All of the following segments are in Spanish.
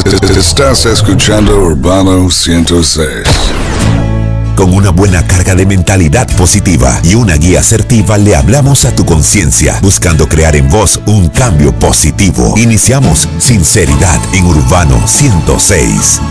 Estás escuchando Urbano 106. Con una buena carga de mentalidad positiva y una guía asertiva le hablamos a tu conciencia, buscando crear en vos un cambio positivo. Iniciamos Sinceridad en Urbano 106.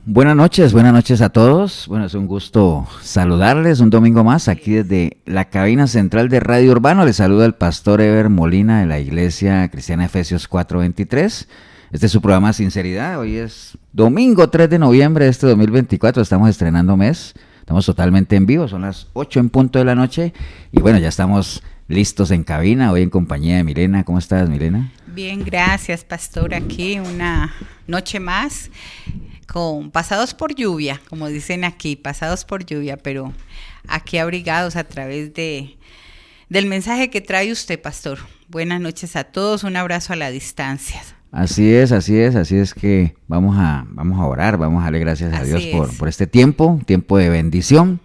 Buenas noches a todos. Bueno, es un gusto saludarles un domingo más aquí desde la cabina central de Radio Urbano. Les saluda el pastor Ever Molina de la Iglesia Cristiana Efesios 4:23. Este es su programa Sinceridad. Hoy es domingo 3 de noviembre de este 2024. Estamos estrenando mes. Estamos totalmente en vivo. Son las 8 en punto de la noche. Y bueno, ya estamos listos en cabina. Hoy en compañía de Milena. ¿Cómo estás, Milena? Bien, gracias, pastor. Aquí una noche más con pasados por lluvia, como dicen aquí, pasados por lluvia, pero aquí abrigados a través del mensaje que trae usted, pastor. Buenas noches a todos. Un abrazo a la distancia. Así es que vamos a orar, vamos a darle gracias a Dios por este tiempo de bendición.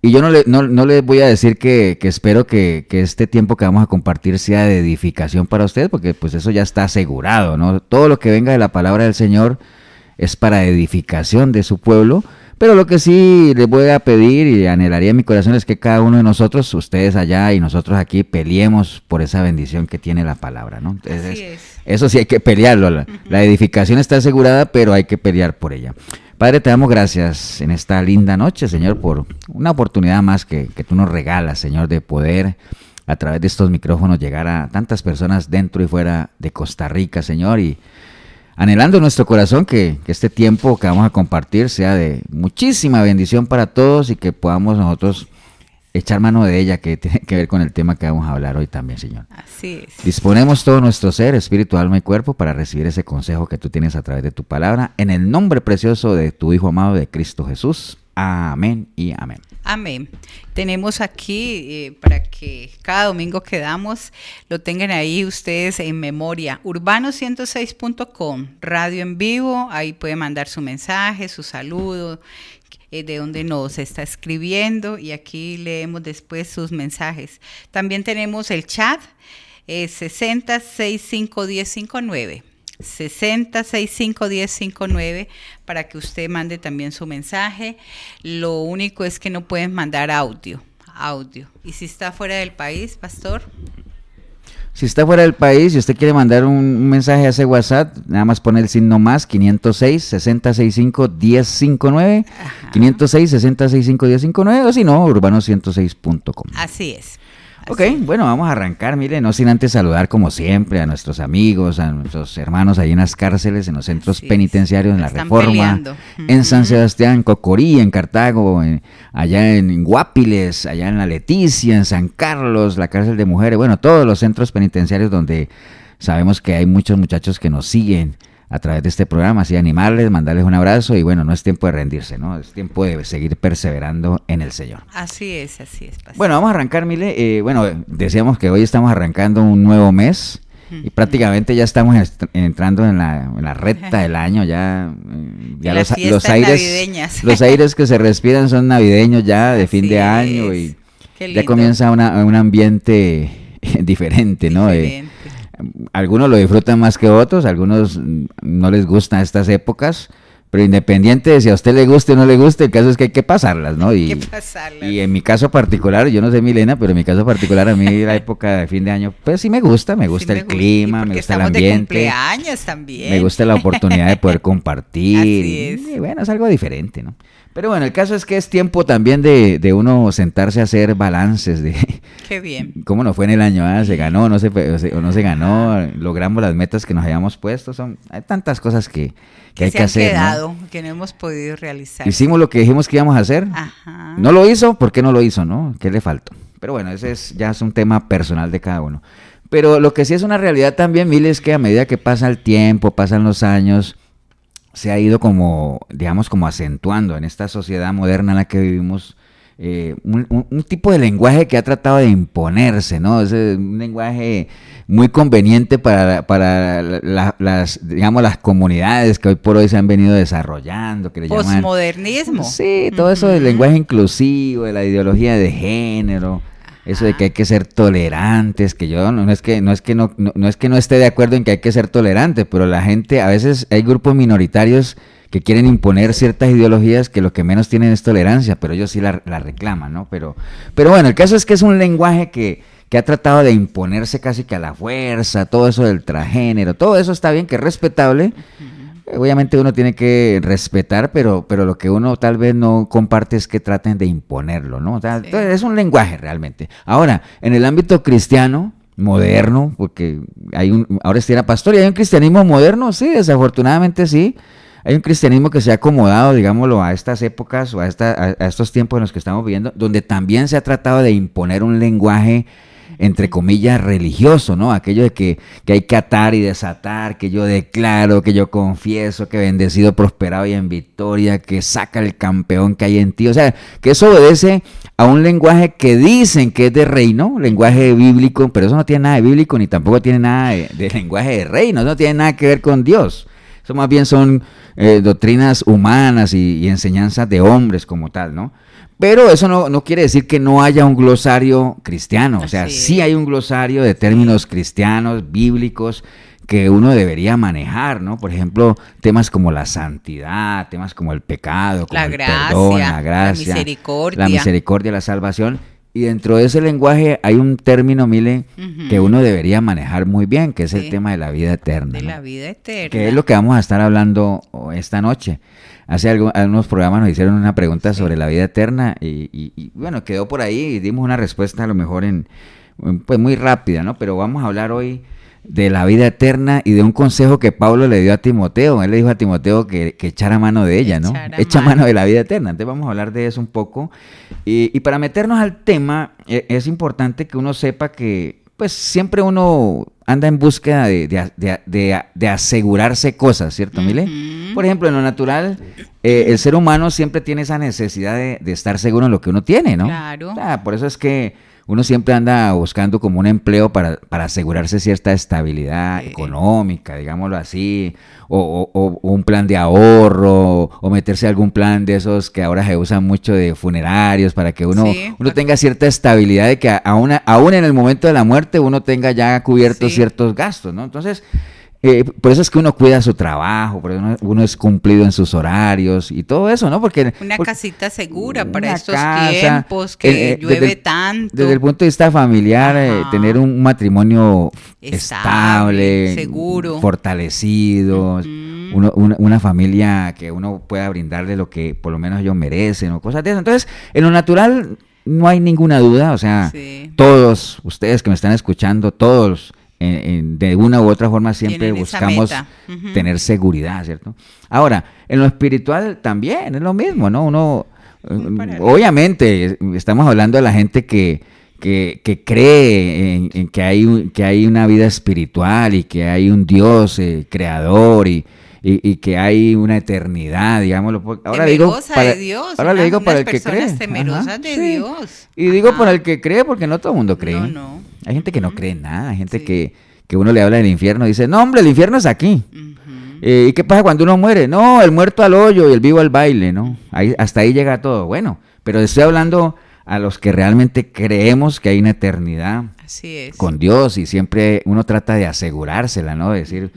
Y yo no les voy a decir que espero que este tiempo que vamos a compartir sea de edificación para ustedes, porque pues eso ya está asegurado, ¿no? Todo lo que venga de la palabra del Señor es para edificación de su pueblo. Pero lo que sí les voy a pedir y anhelaría en mi corazón es que cada uno de nosotros, ustedes allá y nosotros aquí, peleemos por esa bendición que tiene la palabra, ¿no? Entonces, eso sí hay que pelearlo. La edificación está asegurada, pero hay que pelear por ella. Padre, te damos gracias en esta linda noche, Señor, por una oportunidad más que tú nos regalas, Señor, de poder a través de estos micrófonos llegar a tantas personas dentro y fuera de Costa Rica, Señor, y anhelando en nuestro corazón que este tiempo que vamos a compartir sea de muchísima bendición para todos y que podamos nosotros echar mano de ella, que tiene que ver con el tema que vamos a hablar hoy también, Señor. Así es. Disponemos todo nuestro ser, espíritu, alma y cuerpo para recibir ese consejo que tú tienes a través de tu palabra, en el nombre precioso de tu Hijo amado, de Cristo Jesús. Amén y amén. Amén. Tenemos aquí, para que cada domingo que damos, lo tengan ahí ustedes en memoria, urbano106.com, radio en vivo, ahí puede mandar su mensaje, su saludo, de donde nos está escribiendo, y aquí leemos después sus mensajes. También tenemos el chat, 60651059. 60651059 para que usted mande también su mensaje. Lo único es que no pueden mandar audio. Y si está fuera del país, pastor. Si está fuera del país y usted quiere mandar un mensaje a ese WhatsApp, nada más pone el signo más 506-6065-1059, 506-6065-1059, o si no, urbano106.com. Así es. Ok, bueno, vamos a arrancar, mire, no sin antes saludar como siempre a nuestros amigos, a nuestros hermanos ahí en las cárceles, en los centros penitenciarios, en la Reforma, peleando. En San Sebastián, Cocorí, en Cartago, allá en Guapiles, allá en La Leticia, en San Carlos, la cárcel de mujeres, bueno, todos los centros penitenciarios donde sabemos que hay muchos muchachos que nos siguen a través de este programa, así animarles, mandarles un abrazo y bueno, no es tiempo de rendirse, ¿no? Es tiempo de seguir perseverando en el Señor. Así es, pastor. Bueno, vamos a arrancar, Mile. Decíamos que hoy estamos arrancando un nuevo mes y prácticamente ya estamos entrando en la recta del año, ya los aires que se respiran son navideños ya, de fin de año, y ya comienza un ambiente diferente, ¿no? Algunos lo disfrutan más que otros, algunos no les gustan estas épocas, pero independiente de si a usted le guste o no le guste, el caso es que hay que pasarlas, ¿no? Y en mi caso particular, yo no sé Milena, pero en mi caso particular a mí la época de fin de año, pues sí me gusta el clima, me gusta el ambiente, de cumpleaños también. Me gusta la oportunidad de poder compartir. Así es. Y bueno, es algo diferente, ¿no? Pero bueno, el caso es que es tiempo también de uno sentarse a hacer balances de qué bien. ¿Cómo nos fue en el año? ¿Se ganó o no se ganó? ¿Logramos las metas que nos habíamos puesto? Hay tantas cosas que hay que hacer, quedado, ¿no? Que no hemos podido realizar. Hicimos lo que dijimos que íbamos a hacer. Ajá. ¿No lo hizo? ¿Por qué no lo hizo, no? ¿Qué le faltó? Pero bueno, ya es un tema personal de cada uno. Pero lo que sí es una realidad también, Mil, es que a medida que pasa el tiempo, pasan los años, se ha ido como acentuando en esta sociedad moderna en la que vivimos, un tipo de lenguaje que ha tratado de imponerse, ¿no? Es un lenguaje muy conveniente para las comunidades que hoy por hoy se han venido desarrollando, que le llaman posmodernismo. Sí, todo eso del lenguaje inclusivo, de la ideología de género, eso de que hay que ser tolerantes, que yo no es que no esté de acuerdo en que hay que ser tolerantes, pero la gente, a veces hay grupos minoritarios que quieren imponer ciertas ideologías que lo que menos tienen es tolerancia, pero ellos sí la reclaman, ¿no? Pero bueno, el caso es que es un lenguaje que ha tratado de imponerse casi que a la fuerza, todo eso del transgénero, todo eso está bien, que es respetable. Obviamente uno tiene que respetar, pero lo que uno tal vez no comparte es que traten de imponerlo, ¿no? O sea, entonces es un lenguaje realmente. Ahora, en el ámbito cristiano, moderno, porque ahora era pastor y hay un cristianismo moderno, sí, desafortunadamente sí. Hay un cristianismo que se ha acomodado, digámoslo, a estas épocas o a estos tiempos en los que estamos viviendo, donde también se ha tratado de imponer un lenguaje, entre comillas, religioso, ¿no? Aquello de que hay que atar y desatar, que yo declaro, que yo confieso, que bendecido, prosperado y en victoria, que saca el campeón que hay en ti. O sea, que eso obedece a un lenguaje que dicen que es de reino, lenguaje bíblico, pero eso no tiene nada de bíblico ni tampoco tiene nada de lenguaje de reino, eso no tiene nada que ver con Dios. Eso más bien son doctrinas humanas y enseñanzas de hombres como tal, ¿no? Pero eso no quiere decir que no haya un glosario cristiano. O sea, sí hay un glosario de términos cristianos, bíblicos, que uno debería manejar, ¿no? Por ejemplo, temas como la santidad, temas como el pecado, como el perdón, la gracia, la misericordia, la salvación. Y dentro de ese lenguaje hay un término, Mile, que uno debería manejar muy bien, que es el tema de la vida eterna. De ¿no? la vida eterna. Que es lo que vamos a estar hablando esta noche. Hace algunos programas nos hicieron una pregunta sobre la vida eterna y bueno, quedó por ahí y dimos una respuesta a lo mejor pues muy rápida, ¿no? Pero vamos a hablar hoy de la vida eterna y de un consejo que Pablo le dio a Timoteo. Él le dijo a Timoteo que echara mano de ella, ¿no? Echa mano de la vida eterna. Entonces vamos a hablar de eso un poco. Y para meternos al tema, es importante que uno sepa que pues siempre uno anda en búsqueda de asegurarse cosas, ¿cierto, Mile? Por ejemplo, en lo natural, el ser humano siempre tiene esa necesidad de estar seguro en lo que uno tiene, ¿no? Claro. O sea, por eso es que uno siempre anda buscando como un empleo para asegurarse cierta estabilidad económica, digámoslo así, o un plan de ahorro, o meterse a algún plan de esos que ahora se usan mucho de funerarios, para que uno tenga cierta estabilidad de que aún en el momento de la muerte uno tenga ya cubiertos ciertos gastos, ¿no? Entonces, por eso es que uno cuida su trabajo, por eso uno es cumplido en sus horarios y todo eso, ¿no? Porque casita segura para estos tiempos que llueve tanto. Desde el punto de vista familiar, tener un matrimonio estable, seguro, fortalecido, una familia que uno pueda brindarle lo que por lo menos ellos merecen o cosas de eso. Entonces, en lo natural no hay ninguna duda, o sea, todos ustedes que me están escuchando, todos de una u otra forma siempre buscamos tener seguridad, ¿cierto? Ahora, en lo espiritual también es lo mismo, ¿no? Uno, obviamente, estamos hablando de la gente que cree en que hay una vida espiritual y que hay un Dios creador y que hay una eternidad, digámoslo. Ahora le digo para el que cree. Temerosas de Dios. Y digo para el que cree porque no todo el mundo cree. No. Hay gente que no cree en nada, hay gente que uno le habla del infierno y dice, no hombre, el infierno es aquí. ¿Y qué pasa cuando uno muere? No, el muerto al hoyo y el vivo al baile, ¿no? Hasta ahí llega todo. Bueno, pero estoy hablando a los que realmente creemos que hay una eternidad con Dios y siempre uno trata de asegurársela, ¿no? De decir,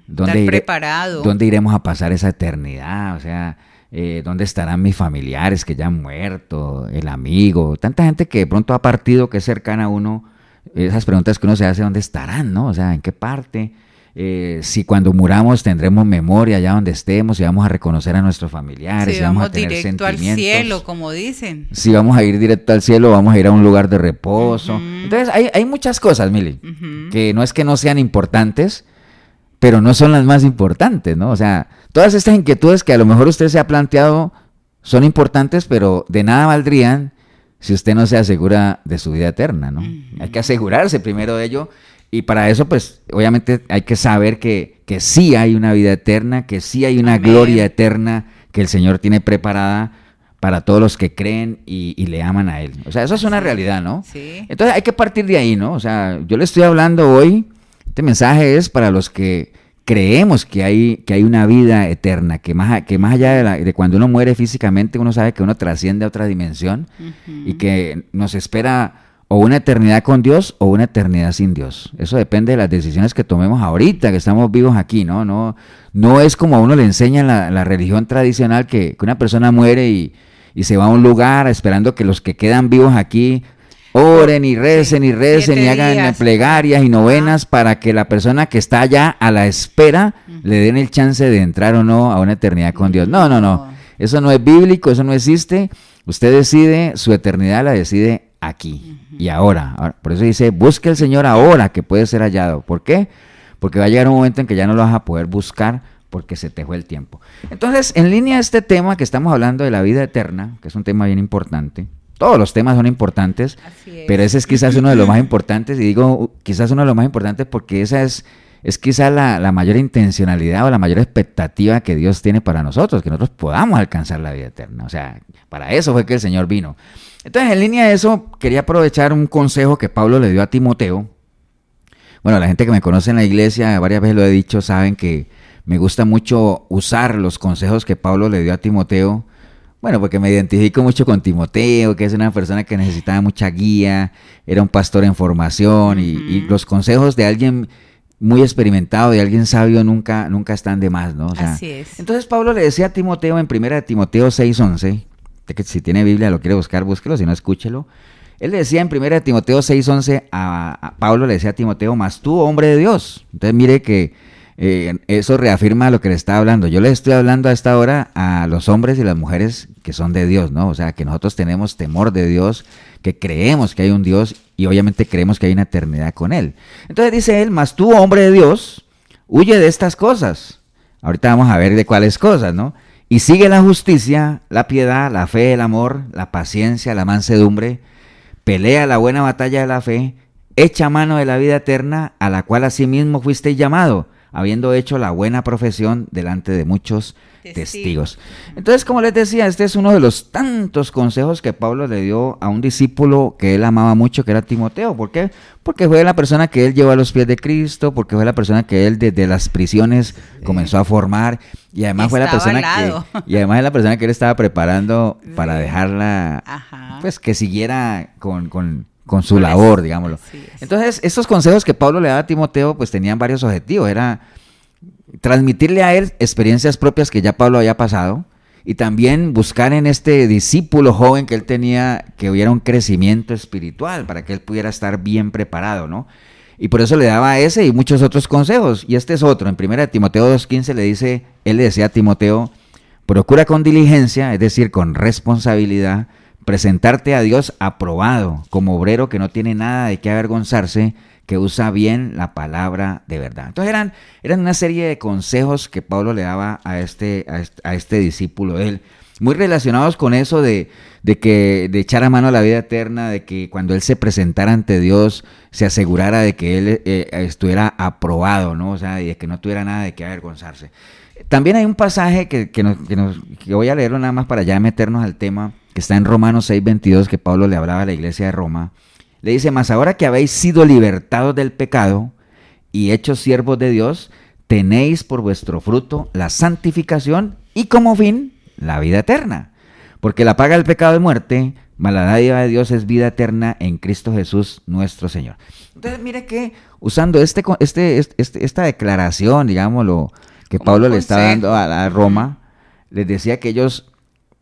¿dónde iremos a pasar esa eternidad? O sea, ¿dónde estarán mis familiares que ya han muerto? El amigo, tanta gente que de pronto ha partido, que es cercana a uno. Esas preguntas que uno se hace, ¿dónde estarán? ¿No? O sea, ¿en qué parte? Si cuando muramos tendremos memoria allá donde estemos, si vamos a reconocer a nuestros familiares, si vamos a tener directo sentimientos, al cielo, como dicen. Si vamos a ir directo al cielo, vamos a ir a un lugar de reposo. Entonces hay muchas cosas, Mili, que no es que no sean importantes, pero no son las más importantes, ¿no? O sea, todas estas inquietudes que a lo mejor usted se ha planteado son importantes, pero de nada valdrían si usted no se asegura de su vida eterna, ¿no? Hay que asegurarse primero de ello, y para eso, pues, obviamente hay que saber que sí hay una vida eterna, que sí hay una gloria eterna que el Señor tiene preparada para todos los que creen y le aman a Él. O sea, eso es una realidad, ¿no? Sí. Entonces hay que partir de ahí, ¿no? O sea, yo le estoy hablando hoy, este mensaje es para los que creemos que hay una vida eterna, que más allá de cuando uno muere físicamente, uno sabe que uno trasciende a otra dimensión y que nos espera o una eternidad con Dios o una eternidad sin Dios. Eso depende de las decisiones que tomemos ahorita, que estamos vivos aquí, ¿no? No es como a uno le enseña en la religión tradicional que una persona muere y se va a un lugar esperando que los que quedan vivos aquí oren y recen y hagan plegarias y novenas para que la persona que está allá a la espera le den el chance de entrar o no a una eternidad con Dios. No. Eso no es bíblico, eso no existe. Usted decide, su eternidad la decide aquí y ahora. Por eso dice, busque al Señor ahora que puede ser hallado. ¿Por qué? Porque va a llegar un momento en que ya no lo vas a poder buscar porque se te fue el tiempo. Entonces, en línea de este tema que estamos hablando de la vida eterna, que es un tema bien importante, todos los temas son importantes, pero ese es quizás uno de los más importantes, y digo quizás uno de los más importantes porque esa es quizás la mayor intencionalidad o la mayor expectativa que Dios tiene para nosotros, que nosotros podamos alcanzar la vida eterna. O sea, para eso fue que el Señor vino. Entonces, en línea de eso, quería aprovechar un consejo que Pablo le dio a Timoteo. Bueno, la gente que me conoce en la iglesia, varias veces lo he dicho, saben que me gusta mucho usar los consejos que Pablo le dio a Timoteo. Bueno, porque me identifico mucho con Timoteo, que es una persona que necesitaba mucha guía, era un pastor en formación, y los consejos de alguien muy experimentado, de alguien sabio, nunca están de más, ¿no? O sea, así es. Entonces Pablo le decía a Timoteo en 1 Timoteo 6:11, que si tiene Biblia lo quiere buscar, búsquelo, si no, escúchelo. Él le decía en 1 Timoteo 6:11 a Pablo, le decía a Timoteo, mas tú, hombre de Dios. Entonces mire que eso reafirma lo que le estaba hablando. Yo le estoy hablando a esta hora a los hombres y las mujeres que son de Dios, ¿no? O sea, que nosotros tenemos temor de Dios, que creemos que hay un Dios y obviamente creemos que hay una eternidad con Él. Entonces dice él, mas tú, hombre de Dios, huye de estas cosas. Ahorita vamos a ver de cuáles cosas, ¿no? Y sigue la justicia, la piedad, la fe, el amor, la paciencia, la mansedumbre, pelea la buena batalla de la fe, echa mano de la vida eterna, a la cual asimismo fuiste llamado, habiendo hecho la buena profesión delante de muchos testigos. Entonces, como les decía, este es uno de los tantos consejos que Pablo le dio a un discípulo que él amaba mucho, que era Timoteo. ¿Por qué? Porque fue la persona que él llevó a los pies de Cristo, porque fue la persona que él desde las prisiones comenzó a formar, y además fue la persona es la persona que él estaba preparando para dejarla, pues que siguiera con su labor, digámoslo. Entonces, estos consejos que Pablo le daba a Timoteo, pues tenían varios objetivos. Era transmitirle a él experiencias propias que ya Pablo había pasado, y también buscar en este discípulo joven que él tenía que hubiera un crecimiento espiritual para que él pudiera estar bien preparado, ¿no? Y por eso le daba ese y muchos otros consejos. Y este es otro. En 1 Timoteo 2:15 él le decía a Timoteo, procura con diligencia, es decir, con responsabilidad, presentarte a Dios aprobado, como obrero que no tiene nada de qué avergonzarse, que usa bien la palabra de verdad. Entonces eran una serie de consejos que Pablo le daba a este discípulo de él, muy relacionados con eso de echar a mano a la vida eterna, de que cuando él se presentara ante Dios se asegurara de que él estuviera aprobado, ¿no? O sea, y de que no tuviera nada de qué avergonzarse. También hay un pasaje que voy a leerlo nada más para ya meternos al tema, que está en Romanos 6:22, que Pablo le hablaba a la iglesia de Roma. Le dice, mas ahora que habéis sido libertados del pecado y hechos siervos de Dios, tenéis por vuestro fruto la santificación y como fin la vida eterna. Porque la paga del pecado es muerte, mas la dádiva de Dios es vida eterna en Cristo Jesús nuestro Señor. Entonces mire que usando esta declaración, digámoslo, que Pablo le está dando a Roma, les decía que ellos,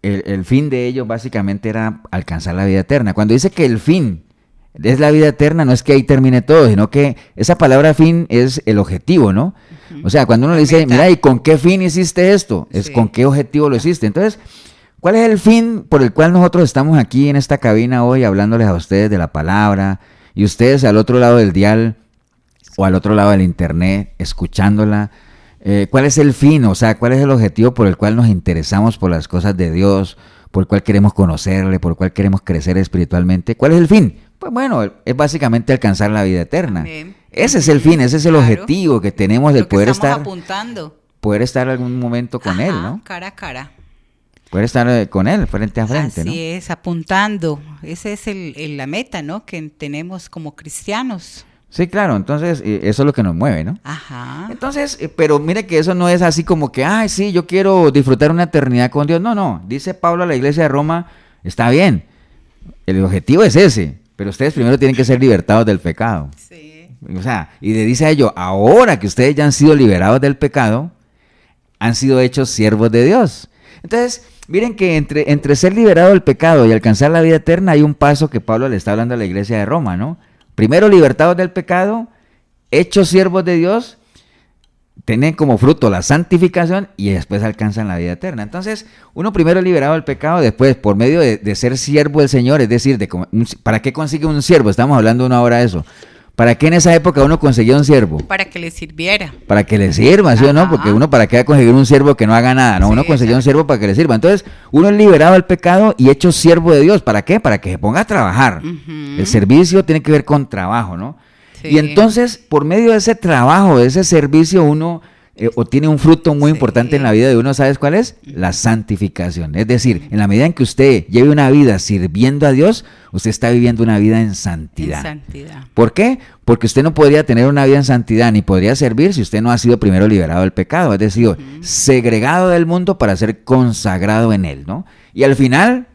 el fin de ellos básicamente era alcanzar la vida eterna. Cuando dice que el fin es la vida eterna, no es que ahí termine todo, sino que esa palabra fin es el objetivo, ¿no? O sea, cuando uno le dice, mira, ¿y con qué fin hiciste esto? Es con qué objetivo lo hiciste. Entonces, ¿cuál es el fin por el cual nosotros estamos aquí en esta cabina hoy hablándoles a ustedes de la palabra, y ustedes al otro lado del dial o al otro lado del internet escuchándola? ¿Cuál es el fin? O sea, ¿cuál es el objetivo por el cual nos interesamos por las cosas de Dios, por el cual queremos conocerle, por el cual queremos crecer espiritualmente? ¿Cuál es el fin? Pues bueno, es básicamente alcanzar la vida eterna. Amén. Ese es el fin, ese es el objetivo que tenemos de poder estar algún momento con Él, ¿no? Cara a cara. Poder estar con Él frente a frente, ¿no? Así es, apuntando. Esa es la meta, ¿no? Que tenemos como cristianos. Sí, claro, entonces eso es lo que nos mueve, ¿no? Ajá. Entonces, pero mire que eso no es así como que, ay, sí, yo quiero disfrutar una eternidad con Dios. No, dice Pablo a la iglesia de Roma, está bien, el objetivo es ese, pero ustedes primero tienen que ser libertados del pecado. Sí. O sea, y le dice a ellos, ahora que ustedes ya han sido liberados del pecado, han sido hechos siervos de Dios. Entonces, miren que entre ser liberado del pecado y alcanzar la vida eterna hay un paso que Pablo le está hablando a la iglesia de Roma, ¿no? Primero libertados del pecado, hechos siervos de Dios, tienen como fruto la santificación y después alcanzan la vida eterna. Entonces, uno primero liberado del pecado, después por medio de ser siervo del Señor, es decir, ¿para qué consigue un siervo? Estamos hablando una hora de eso. ¿Para qué en esa época uno conseguía un siervo? Para que le sirviera. Para que le sirva, ¿sí o no? Porque uno para qué va a conseguir un siervo que no haga nada, ¿no? Sí, uno conseguía un siervo para que le sirva. Entonces, uno es liberado del pecado y hecho siervo de Dios. ¿Para qué? Para que se ponga a trabajar. El servicio tiene que ver con trabajo, ¿no? Sí. Y entonces, por medio de ese trabajo, de ese servicio, uno obtiene un fruto muy importante en la vida de uno. ¿Sabes cuál es? La santificación. Es decir, en la medida en que usted lleve una vida sirviendo a Dios, usted está viviendo una vida en santidad. ¿Por qué? Porque usted no podría tener una vida en santidad ni podría servir si usted no ha sido primero liberado del pecado, es decir, segregado del mundo para ser consagrado en él, ¿no? Y al final,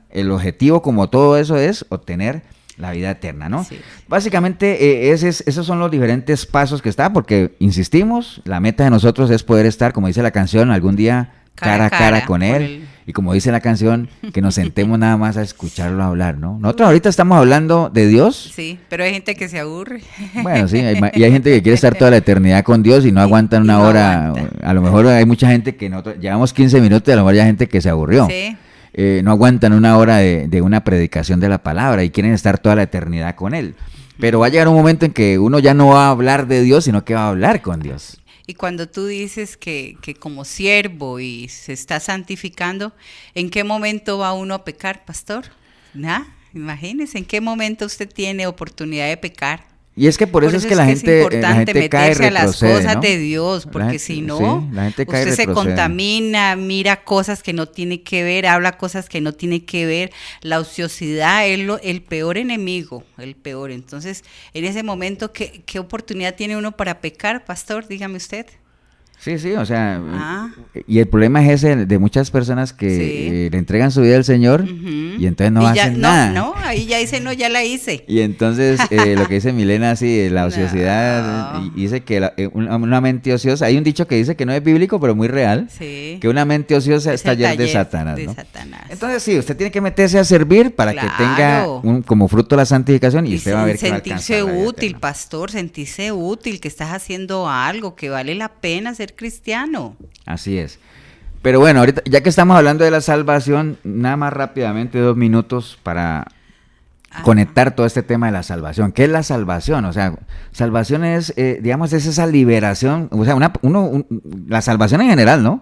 el objetivo como todo eso es obtener la vida eterna, ¿no? Sí. Básicamente esos son los diferentes pasos que está, porque insistimos, la meta de nosotros es poder estar, como dice la canción, algún día cara a cara con él. Y como dice la canción, que nos sentemos nada más a escucharlo hablar, ¿no? Nosotros ahorita estamos hablando de Dios. Sí, pero hay gente que se aburre. Bueno, sí, y hay gente que quiere estar toda la eternidad con Dios y no aguantan una hora. Aguanta. A lo mejor hay mucha gente que llevamos 15 minutos y a lo mejor hay gente que se aburrió. Sí. No aguantan una hora de una predicación de la palabra y quieren estar toda la eternidad con él. Pero va a llegar un momento en que uno ya no va a hablar de Dios, sino que va a hablar con Dios. Y cuando tú dices que como siervo y se está santificando, ¿en qué momento va uno a pecar, pastor? Imagínese, ¿en qué momento usted tiene oportunidad de pecar? Y es que por eso es que la gente es importante meterse a las cosas de Dios, porque si no, usted se contamina, mira cosas que no tiene que ver, habla cosas que no tiene que ver. La ociosidad es el peor enemigo, el peor. Entonces, en ese momento, ¿qué oportunidad tiene uno para pecar, pastor? Dígame usted. Sí, o sea, y el problema es ese de muchas personas que le entregan su vida al Señor y entonces no hacen nada. No, ahí ya dice, no, ya la hice. Y entonces lo que dice Milena, sí, la ociosidad, dice que una mente ociosa, hay un dicho que dice que no es bíblico, pero muy real, que una mente ociosa es taller de Satanás, ¿no? Entonces sí, usted tiene que meterse a servir para que tenga como fruto la santificación y usted va a ver que va a alcanzar la vida eterna. Sentirse útil, pastor, sentirse útil, que estás haciendo algo, que vale la pena ser cristiano. Así es. Pero bueno, ahorita, ya que estamos hablando de la salvación, nada más rápidamente 2 minutos para conectar todo este tema de la salvación. ¿Qué es la salvación? O sea, salvación es, digamos, es esa liberación, o sea, la salvación en general, ¿no?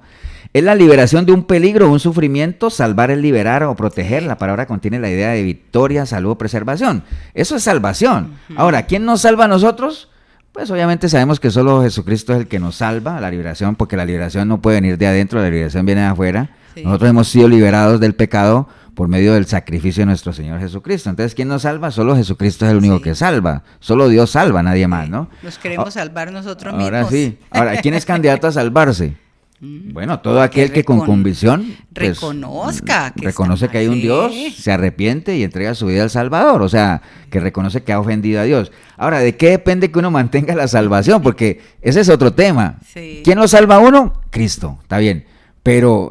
Es la liberación de un peligro, un sufrimiento, salvar es liberar o proteger. La palabra contiene la idea de victoria, salud o preservación. Eso es salvación. Ahora, ¿quién nos salva a nosotros? Pues obviamente sabemos que solo Jesucristo es el que nos salva, la liberación, porque la liberación no puede venir de adentro, la liberación viene de afuera. Sí. Nosotros hemos sido liberados del pecado por medio del sacrificio de nuestro Señor Jesucristo. Entonces, ¿quién nos salva? Solo Jesucristo es el único que salva. Solo Dios salva, nadie más, ¿no? Nos queremos salvar nosotros mismos. Ahora sí. Ahora, ¿quién es candidato a salvarse? Bueno, todo aquel que con convicción reconoce que hay un Dios, se arrepiente y entrega su vida al Salvador, o sea, que reconoce que ha ofendido a Dios. Ahora, ¿de qué depende que uno mantenga la salvación? Porque ese es otro tema. Sí. ¿Quién lo salva a uno? Cristo, está bien. Pero,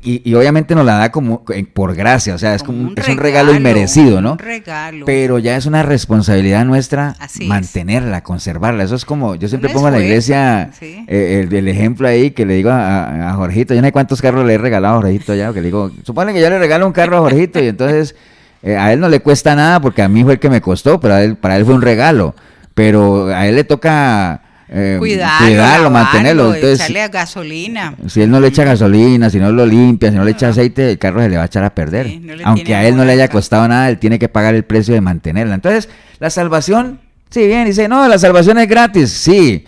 y obviamente nos la da como por gracia, o sea, es como un regalo inmerecido, ¿no? Un regalo. Pero ya es una responsabilidad nuestra mantenerla, conservarla. Eso es como, yo siempre pongo a la iglesia el ejemplo ahí que le digo a Jorgito, yo no sé cuántos carros le he regalado a Jorgito ya, que le digo, supone que yo le regalo un carro a Jorgito y entonces a él no le cuesta nada porque a mí fue el que me costó, pero para él fue un regalo. Pero a él le toca cuidarlo, mantenerlo, entonces, echarle gasolina. Si él no le echa gasolina, si no lo limpia, si no le echa aceite, el carro se le va a echar a perder. Sí, aunque a él no le haya costado nada, él tiene que pagar el precio de mantenerla. Entonces, la salvación, sí, bien, dice, no, la salvación es gratis, sí.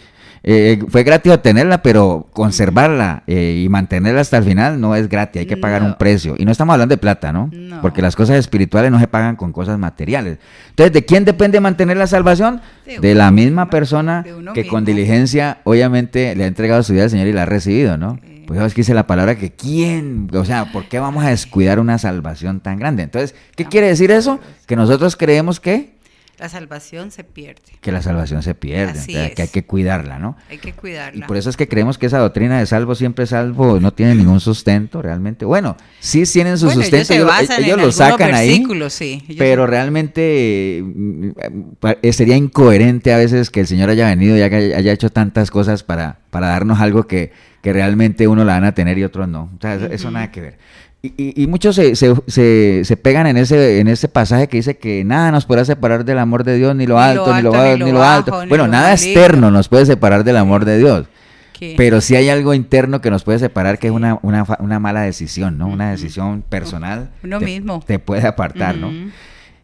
Fue gratis obtenerla, pero conservarla y mantenerla hasta el final no es gratis, hay que pagar un precio. Y no estamos hablando de plata, ¿no? Porque las cosas espirituales no se pagan con cosas materiales. Entonces, ¿de quién depende mantener la salvación? De la misma persona que con diligencia, obviamente, le ha entregado su vida al Señor y la ha recibido, ¿no? Pues es que dice la palabra que quién, o sea, ¿por qué vamos a descuidar una salvación tan grande? Entonces, ¿qué quiere decir eso? Que nosotros creemos que la salvación se pierde. Que la salvación se pierde, entonces, que hay que cuidarla, ¿no? Hay que cuidarla. Y por eso es que creemos que esa doctrina de salvo siempre salvo no tiene ningún sustento realmente. Bueno, sí tienen su sustento, ellos lo sacan ahí, sí, pero realmente sería incoherente a veces que el Señor haya venido y haya hecho tantas cosas para darnos algo que realmente uno la van a tener y otros no. O sea, eso nada que ver. Y muchos se pegan en ese pasaje que dice que nada nos podrá separar del amor de Dios, ni lo alto, ni lo alto. Bueno, nada externo nos puede separar del amor de Dios. ¿Qué? Pero sí hay algo interno que nos puede separar, que es una mala decisión, ¿no? Una decisión personal. Uno mismo. Te puede apartar, ¿no?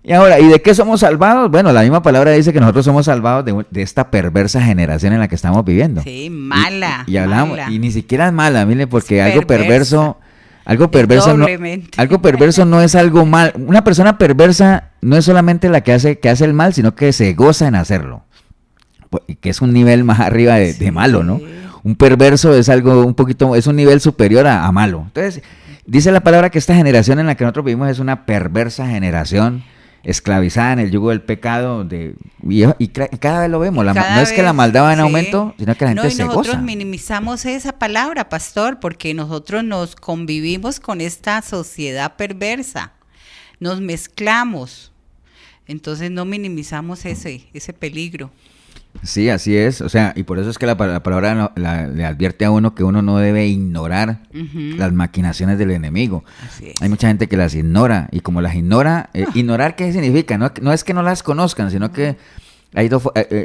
Y ahora, ¿y de qué somos salvados? Bueno, la misma palabra dice que nosotros somos salvados de esta perversa generación en la que estamos viviendo. Sí, mala. Y hablamos, mala. Y ni siquiera es mala, mire, porque algo perverso no es algo mal. Una persona perversa no es solamente la que hace el mal, sino que se goza en hacerlo. Que es un nivel más arriba de malo, ¿no? Un perverso es algo es un nivel superior a malo. Entonces, dice la palabra que esta generación en la que nosotros vivimos es una perversa generación, esclavizada en el yugo del pecado, y cada vez lo vemos, no es que la maldad va en aumento, sino que la gente se goza. Nosotros minimizamos esa palabra, pastor, porque nosotros nos convivimos con esta sociedad perversa, nos mezclamos, entonces no minimizamos ese peligro. Sí, así es, o sea, y por eso es que la palabra le advierte a uno que uno no debe ignorar las maquinaciones del enemigo. Hay mucha gente que las ignora, y como las ignora, ¿ignorar qué significa? No es que no las conozcan, sino que hay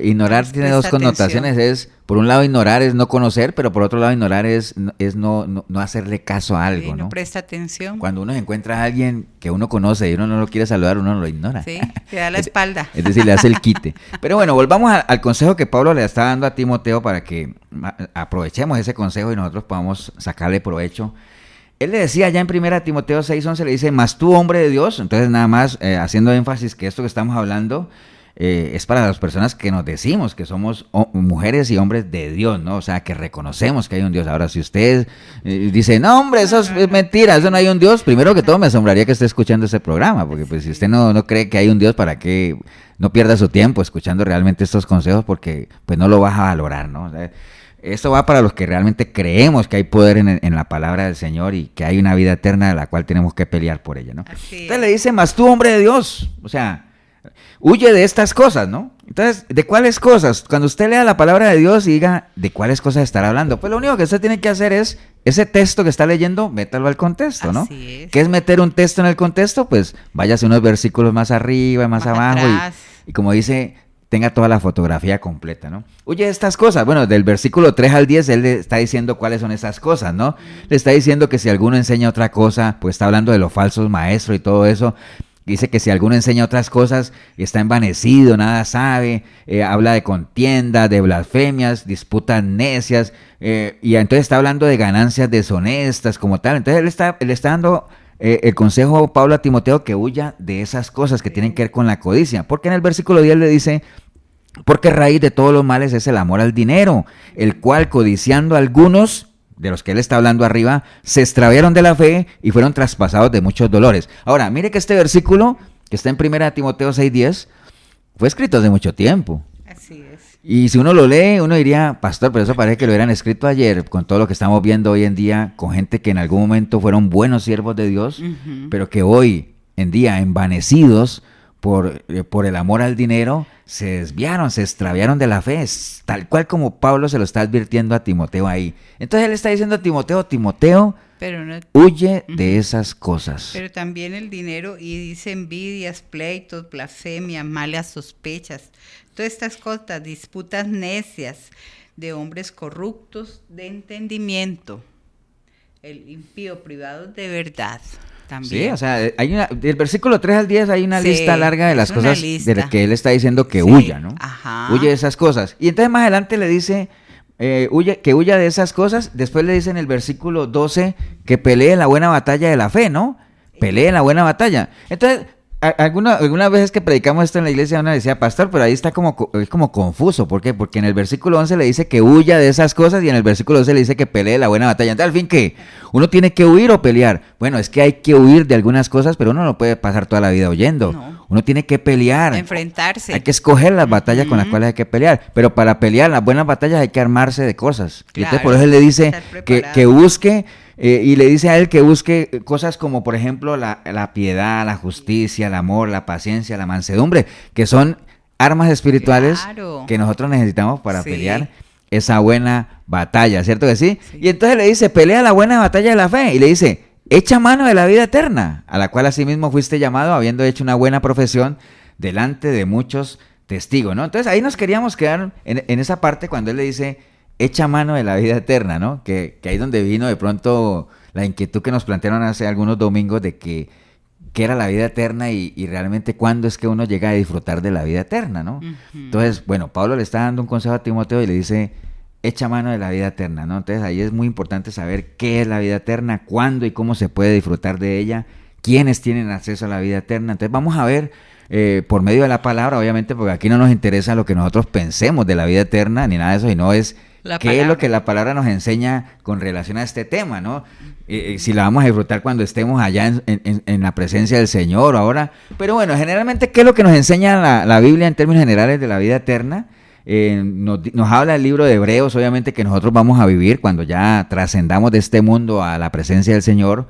ignorar tiene dos connotaciones. Es, por un lado, ignorar es no conocer, pero por otro lado, ignorar es no hacerle caso a algo, sí, ¿no? Presta atención. Cuando uno encuentra a alguien que uno conoce y uno no lo quiere saludar, uno lo ignora. Sí, le da la espalda. Es decir, le hace el quite. Pero bueno, volvamos al consejo que Pablo le está dando a Timoteo para que aprovechemos ese consejo y nosotros podamos sacarle provecho. Él le decía ya en 1 Timoteo 6:11, le dice, mas tú, hombre de Dios, entonces nada más haciendo énfasis que esto que estamos hablando es para las personas que nos decimos que somos mujeres y hombres de Dios, ¿no? O sea, que reconocemos que hay un Dios. Ahora, si usted dice, no, hombre, eso es mentira, eso no hay un Dios, primero que todo me asombraría que esté escuchando este programa, porque pues si usted no cree que hay un Dios, ¿para qué no pierda su tiempo escuchando realmente estos consejos? Porque pues no lo vas a valorar, ¿no? O sea, esto va para los que realmente creemos que hay poder en la palabra del Señor y que hay una vida eterna de la cual tenemos que pelear por ella, ¿no? Entonces le dice, mas tú, hombre de Dios, o sea, huye de estas cosas, ¿no? Entonces, ¿de cuáles cosas? Cuando usted lea la palabra de Dios y diga de cuáles cosas estará hablando, pues lo único que usted tiene que hacer es, ese texto que está leyendo, métalo al contexto, ¿no? Así es. ¿Qué es meter un texto en el contexto? Pues váyase unos versículos más arriba, más abajo, y como dice, tenga toda la fotografía completa, ¿no? Huye de estas cosas. Bueno, del versículo 3 al 10, él le está diciendo cuáles son esas cosas, ¿no? Le está diciendo que si alguno enseña otra cosa, pues está hablando de los falsos maestros y todo eso. Dice que si alguno enseña otras cosas y está envanecido, nada sabe, habla de contiendas, de blasfemias, disputas necias, y entonces está hablando de ganancias deshonestas como tal. Entonces él está dando el consejo Pablo a Timoteo que huya de esas cosas que tienen que ver con la codicia. Porque en el versículo 10 le dice, porque raíz de todos los males es el amor al dinero, el cual codiciando algunos de los que él está hablando arriba, se extraviaron de la fe y fueron traspasados de muchos dolores. Ahora, mire que este versículo, que está en 1 Timoteo 6:10, fue escrito hace mucho tiempo. Así es. Y si uno lo lee, uno diría, pastor, pero eso parece que lo hubieran escrito ayer, con todo lo que estamos viendo hoy en día, con gente que en algún momento fueron buenos siervos de Dios, pero que hoy en día, envanecidos por el amor al dinero, se desviaron, se extraviaron de la fe, tal cual como Pablo se lo está advirtiendo a Timoteo ahí. Entonces él está diciendo a Timoteo, pero no, huye de esas cosas. Pero también el dinero, y dice envidias, pleitos, blasfemias, malas sospechas, todas estas cosas, disputas necias de hombres corruptos de entendimiento, el impío privado de verdad. También. Sí, o sea, del versículo 3 al 10 hay una lista larga de las cosas de las que él está diciendo que huya, ¿no? Ajá. Huye de esas cosas. Y entonces más adelante le dice que huya de esas cosas. Después le dice en el versículo 12 que pelee la buena batalla de la fe, ¿no? Pelee la buena batalla. Entonces, algunas veces que predicamos esto en la iglesia, uno decía, pastor, pero ahí está como confuso. ¿Por qué? Porque en el versículo 11 le dice que huya de esas cosas y en el versículo 12 le dice que pelee la buena batalla. Entonces, al fin, ¿qué? ¿Uno tiene que huir o pelear? Bueno, es que hay que huir de algunas cosas, pero uno no puede pasar toda la vida huyendo. No. Uno tiene que pelear. Enfrentarse. Hay que escoger las batallas con las cuales hay que pelear. Pero para pelear las buenas batallas hay que armarse de cosas. Claro, y entonces por eso él le dice que busque... y le dice a él que busque cosas como, por ejemplo, la piedad, la justicia, el amor, la paciencia, la mansedumbre, que son armas espirituales que nosotros necesitamos para pelear esa buena batalla, ¿cierto que sí? Y entonces le dice, pelea la buena batalla de la fe, y le dice, echa mano de la vida eterna, a la cual asimismo fuiste llamado, habiendo hecho una buena profesión delante de muchos testigos, ¿no? Entonces ahí nos queríamos quedar en esa parte cuando él le dice, echa mano de la vida eterna, ¿no? Que ahí donde vino de pronto la inquietud que nos plantearon hace algunos domingos de qué era la vida eterna y realmente cuándo es que uno llega a disfrutar de la vida eterna, ¿no? Entonces, bueno, Pablo le está dando un consejo a Timoteo y le dice, echa mano de la vida eterna, ¿no? Entonces ahí es muy importante saber qué es la vida eterna, cuándo y cómo se puede disfrutar de ella, quiénes tienen acceso a la vida eterna. Entonces vamos a ver por medio de la palabra, obviamente, porque aquí no nos interesa lo que nosotros pensemos de la vida eterna ni nada de eso, sino es qué es lo que la palabra nos enseña con relación a este tema, ¿no? Si la vamos a disfrutar cuando estemos allá en la presencia del Señor ahora. Pero bueno, generalmente, ¿qué es lo que nos enseña la Biblia en términos generales de la vida eterna? Nos habla el libro de Hebreos, obviamente, que nosotros vamos a vivir cuando ya trascendamos de este mundo a la presencia del Señor.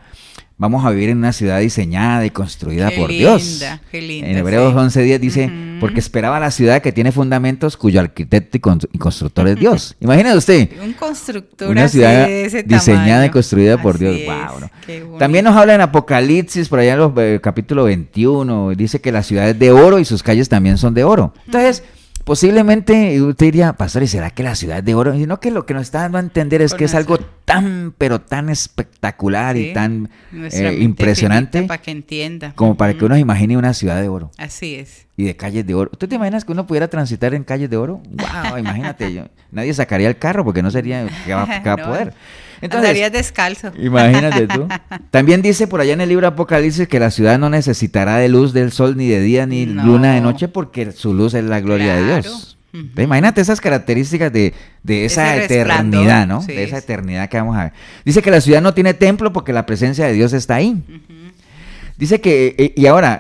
Vamos a vivir en una ciudad diseñada y construida por Dios. Qué linda, en Hebreos 11:10 dice, porque esperaba la ciudad que tiene fundamentos, cuyo arquitecto y constructor es Dios. Imagínese usted. Un constructor una ciudad de ese diseñada tamaño. Y construida por Dios. Wow, ¿no? También nos habla en Apocalipsis, por allá en los capítulo 21, dice que la ciudad es de oro y sus calles también son de oro. Entonces, posiblemente usted diría, pastor, ¿y será que la ciudad es de oro? Y no, que lo que nos está dando a entender es que es algo tan, pero tan espectacular y tan impresionante para que entienda. Como para que uno se imagine una ciudad de oro. Así es. Y de calles de oro. ¿Tú te imaginas que uno pudiera transitar en calles de oro? ¡Wow! Imagínate, nadie sacaría el carro porque no sería que va a poder. Entonces, andarías descalzo. Imagínate tú. También dice por allá en el libro Apocalipsis que la ciudad no necesitará de luz del sol ni de día ni luna de noche porque su luz es la gloria de Dios. Imagínate esas características de esa eternidad, ¿no? Sí, de esa eternidad que vamos a ver. Dice que la ciudad no tiene templo porque la presencia de Dios está ahí. Dice que,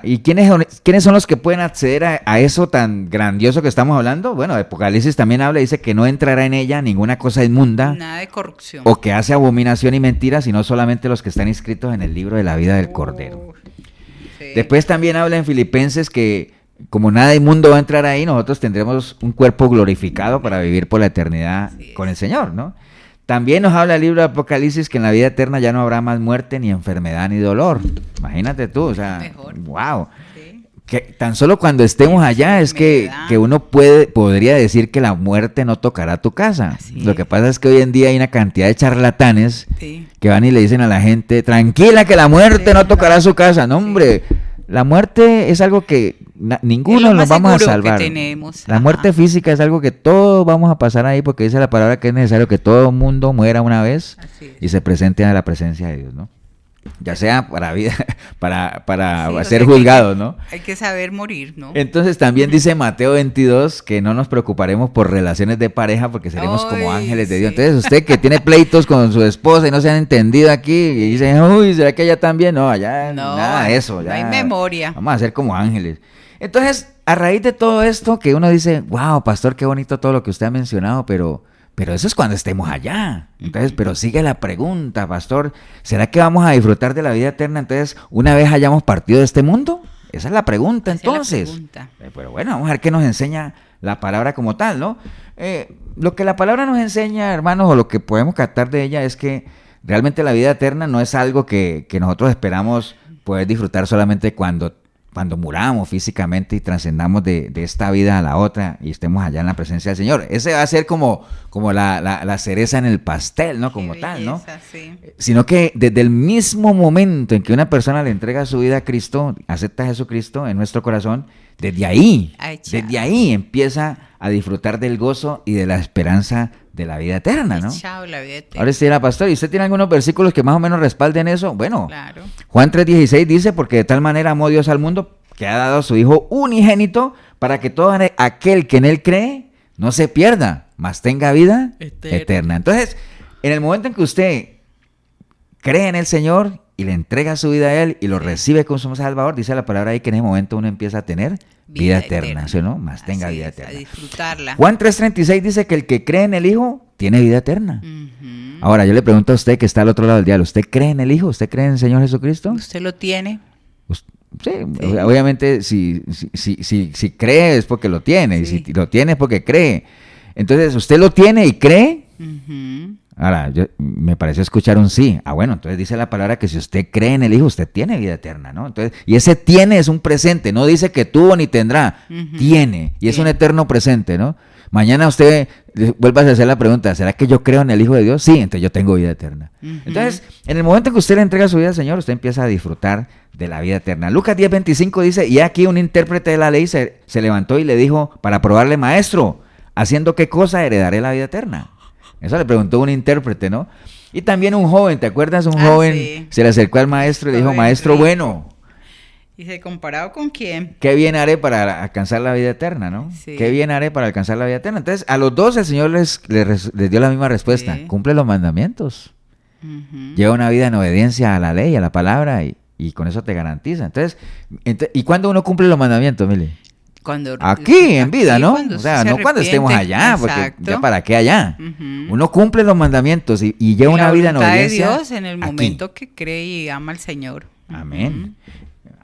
¿y quiénes son los que pueden acceder a eso tan grandioso que estamos hablando? Bueno, Apocalipsis también habla, dice que no entrará en ella ninguna cosa inmunda. Nada de corrupción. O que hace abominación y mentira, sino solamente los que están inscritos en el libro de la vida del Cordero. Sí. Después también habla en Filipenses que como nada inmundo va a entrar ahí, nosotros tendremos un cuerpo glorificado para vivir por la eternidad con el Señor, ¿no? También nos habla el libro de Apocalipsis que en la vida eterna ya no habrá más muerte, ni enfermedad, ni dolor. Imagínate tú, o sea, wow. Sí. Que tan solo cuando estemos allá es que uno podría decir que la muerte no tocará tu casa. Lo que pasa es que hoy en día hay una cantidad de charlatanes que van y le dicen a la gente, tranquila que la muerte no tocará su casa. No, hombre, la muerte es algo que ninguno nos vamos a salvar. La muerte física es algo que todos vamos a pasar ahí porque dice la palabra que es necesario que todo el mundo muera una vez y se presente a la presencia de Dios, ¿no? Ya sea para vida, para ser juzgados, ¿no? Hay que saber morir, ¿no? Entonces también dice Mateo 22 que no nos preocuparemos por relaciones de pareja porque seremos como ángeles de Dios. Entonces usted que tiene pleitos con su esposa y no se han entendido aquí y dice, uy, ¿será que allá también? No, allá nada de eso. No hay memoria. Vamos a ser como ángeles. Entonces, a raíz de todo esto que uno dice, wow, pastor, qué bonito todo lo que usted ha mencionado, pero eso es cuando estemos allá. Entonces, pero sigue la pregunta, pastor, ¿será que vamos a disfrutar de la vida eterna entonces una vez hayamos partido de este mundo? Esa es la pregunta entonces. Pero bueno, vamos a ver qué nos enseña la palabra como tal, ¿no? Lo que la palabra nos enseña, hermanos, o lo que podemos captar de ella es que realmente la vida eterna no es algo que nosotros esperamos poder disfrutar solamente cuando muramos físicamente y trascendamos de esta vida a la otra y estemos allá en la presencia del Señor. Ese va a ser como la cereza en el pastel, ¿no? Como belleza, tal, ¿no? Sí. Sino que desde el mismo momento en que una persona le entrega su vida a Cristo, acepta a Jesucristo en nuestro corazón, desde ahí empieza a disfrutar del gozo y de la esperanza de la vida eterna, ¿no? La vida eterna. Ahora sí, pastor, ¿y usted tiene algunos versículos que más o menos respalden eso? Bueno, claro. Juan 3:16 dice, porque de tal manera amó Dios al mundo que ha dado a su Hijo unigénito para que todo aquel que en Él cree no se pierda, mas tenga vida eterna. Entonces, en el momento en que usted cree en el Señor y le entrega su vida a Él y lo recibe como su Salvador, dice la palabra ahí que en ese momento uno empieza a tener vida eterna, ¿sí o no? Más tenga vida eterna. A disfrutarla. Juan 3:36 dice que el que cree en el Hijo tiene vida eterna. Ahora, yo le pregunto a usted que está al otro lado del diálogo, ¿usted cree en el Hijo? ¿Usted cree en el Señor Jesucristo? ¿Usted lo tiene? Sí, obviamente si cree es porque lo tiene, y si lo tiene es porque cree. Entonces, ¿usted lo tiene y cree? Ahora, me pareció escuchar un sí. Bueno, entonces dice la palabra que si usted cree en el Hijo, usted tiene vida eterna, ¿no? Entonces, y ese tiene es un presente, no dice que tuvo ni tendrá, tiene, y es un eterno presente, ¿no? Mañana usted vuelva a hacer la pregunta, ¿será que yo creo en el Hijo de Dios? Sí, entonces yo tengo vida eterna. Entonces, en el momento en que usted le entrega su vida al Señor, usted empieza a disfrutar de la vida eterna. Lucas 10:25 dice, y aquí un intérprete de la ley se levantó y le dijo, para probarle, maestro, ¿haciendo qué cosa heredaré la vida eterna? Eso le preguntó un intérprete, ¿no? Y también un joven, ¿te acuerdas? Un joven se le acercó al maestro y le dijo, maestro bueno. ¿Y se comparado con quién? ¿Qué bien haré para alcanzar la vida eterna, no? Sí. ¿Qué bien haré para alcanzar la vida eterna? Entonces, a los dos el Señor les dio la misma respuesta. Cumple los mandamientos. Lleva una vida en obediencia a la ley, a la palabra, y con eso te garantiza. Entonces, ¿y cuándo uno cumple los mandamientos, Mili? Aquí, en vida, ¿no? O sea, no cuando estemos allá, porque ya para qué allá. Uno cumple los mandamientos y lleva una vida en obediencia. De Dios en el momento que cree y ama al Señor. Amén.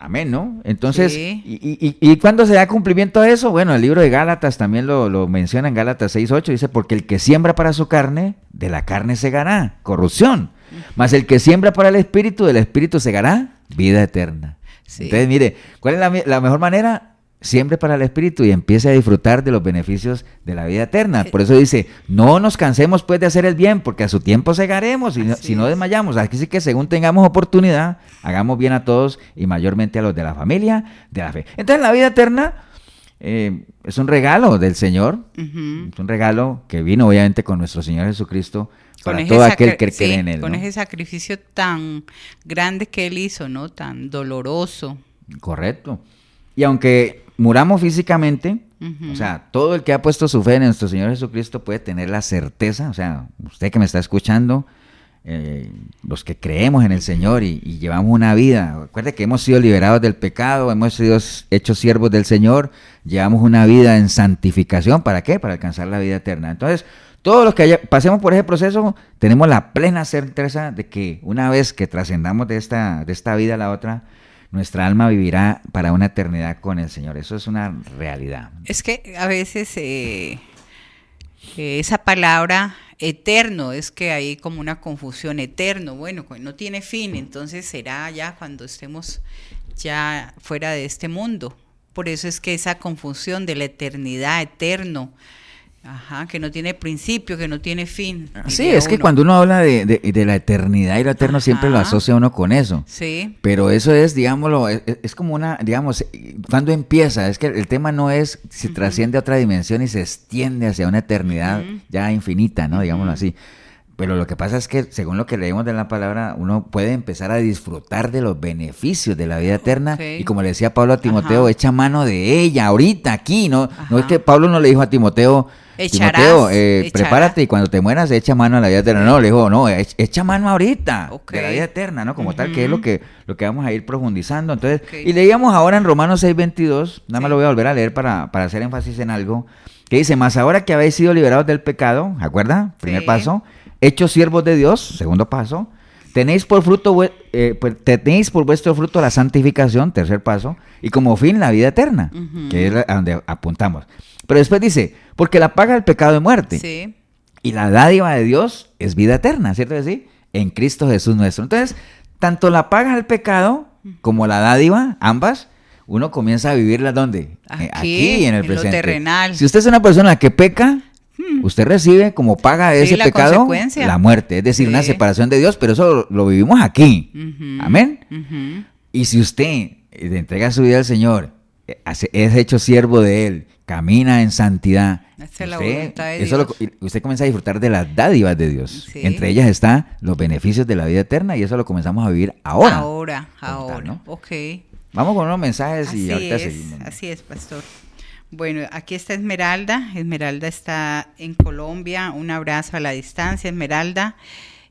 Amén, ¿no? Entonces, ¿y cuándo se da cumplimiento a eso? Bueno, el libro de Gálatas también lo menciona en Gálatas 6:8, dice, porque el que siembra para su carne, de la carne segará corrupción, mas el que siembra para el Espíritu, del Espíritu segará vida eterna. Entonces, mire, ¿cuál es la mejor manera? Siempre para el Espíritu y empiece a disfrutar de los beneficios de la vida eterna. Por eso dice, no nos cansemos pues de hacer el bien, porque a su tiempo segaremos si no desmayamos. Así sí que según tengamos oportunidad, hagamos bien a todos y mayormente a los de la familia, de la fe. Entonces la vida eterna es un regalo del Señor, es un regalo que vino obviamente con nuestro Señor Jesucristo para todo aquel que cree en Él. Con ¿no? ese sacrificio tan grande que Él hizo, ¿no? Tan doloroso. Correcto. Y aunque muramos físicamente, o sea, todo el que ha puesto su fe en nuestro Señor Jesucristo puede tener la certeza, o sea, usted que me está escuchando, los que creemos en el Señor y llevamos una vida, recuerde que hemos sido liberados del pecado, hemos sido hechos siervos del Señor, llevamos una vida en santificación, ¿para qué? Para alcanzar la vida eterna. Entonces, todos los que pasemos por ese proceso, tenemos la plena certeza de que una vez que trascendamos de esta vida a la otra, nuestra alma vivirá para una eternidad con el Señor. Eso es una realidad. Es que a veces esa palabra eterno, es que hay como una confusión, eterno, bueno, no tiene fin, entonces será ya cuando estemos ya fuera de este mundo. Por eso es que esa confusión de la eternidad, eterno, que no tiene principio, que no tiene fin. Sí, es que cuando uno habla de la eternidad y lo eterno siempre lo asocia uno con eso. Sí. Pero eso es, digámoslo, es como una, digamos, ¿cuándo empieza? Es que el tema no es si trasciende a otra dimensión y se extiende hacia una eternidad ya infinita, ¿no? Digámoslo así. Pero lo que pasa es que, según lo que leemos de la palabra, uno puede empezar a disfrutar de los beneficios de la vida eterna. Y como le decía Pablo a Timoteo, echa mano de ella ahorita, aquí, ¿no? No es que Pablo no le dijo a Timoteo, prepárate y cuando te mueras echa mano a la vida eterna. No, le dijo, no, echa mano ahorita de la vida eterna, ¿no? Como tal, que es lo que vamos a ir profundizando. Entonces, y leíamos ahora en Romanos 6:22, nada más lo voy a volver a leer para hacer énfasis en algo, que dice, mas ahora que habéis sido liberados del pecado, ¿acuerda? Primer paso. Hechos siervos de Dios, segundo paso, tenéis por vuestro fruto la santificación, tercer paso, y como fin la vida eterna, que es a donde apuntamos. Pero después dice, porque la paga del pecado es muerte, y la dádiva de Dios es vida eterna, ¿cierto que sí? En Cristo Jesús nuestro. Entonces, tanto la paga del pecado como la dádiva, ambas, uno comienza a vivirlas ¿dónde? Aquí en el presente. Lo terrenal. Si usted es una persona que peca, usted recibe como paga de ese pecado la muerte, es decir, una separación de Dios, pero eso lo vivimos aquí. Amén. Y si usted le entrega su vida al Señor, es hecho siervo de Él, camina en santidad, usted comienza a disfrutar de las dádivas de Dios. Entre ellas están los beneficios de la vida eterna y eso lo comenzamos a vivir ahora. Ahora, ¿no? Ok. Vamos con unos mensajes así y ahorita es, seguimos. Así es, pastor. Bueno, aquí está Esmeralda. Esmeralda está en Colombia. Un abrazo a la distancia, Esmeralda.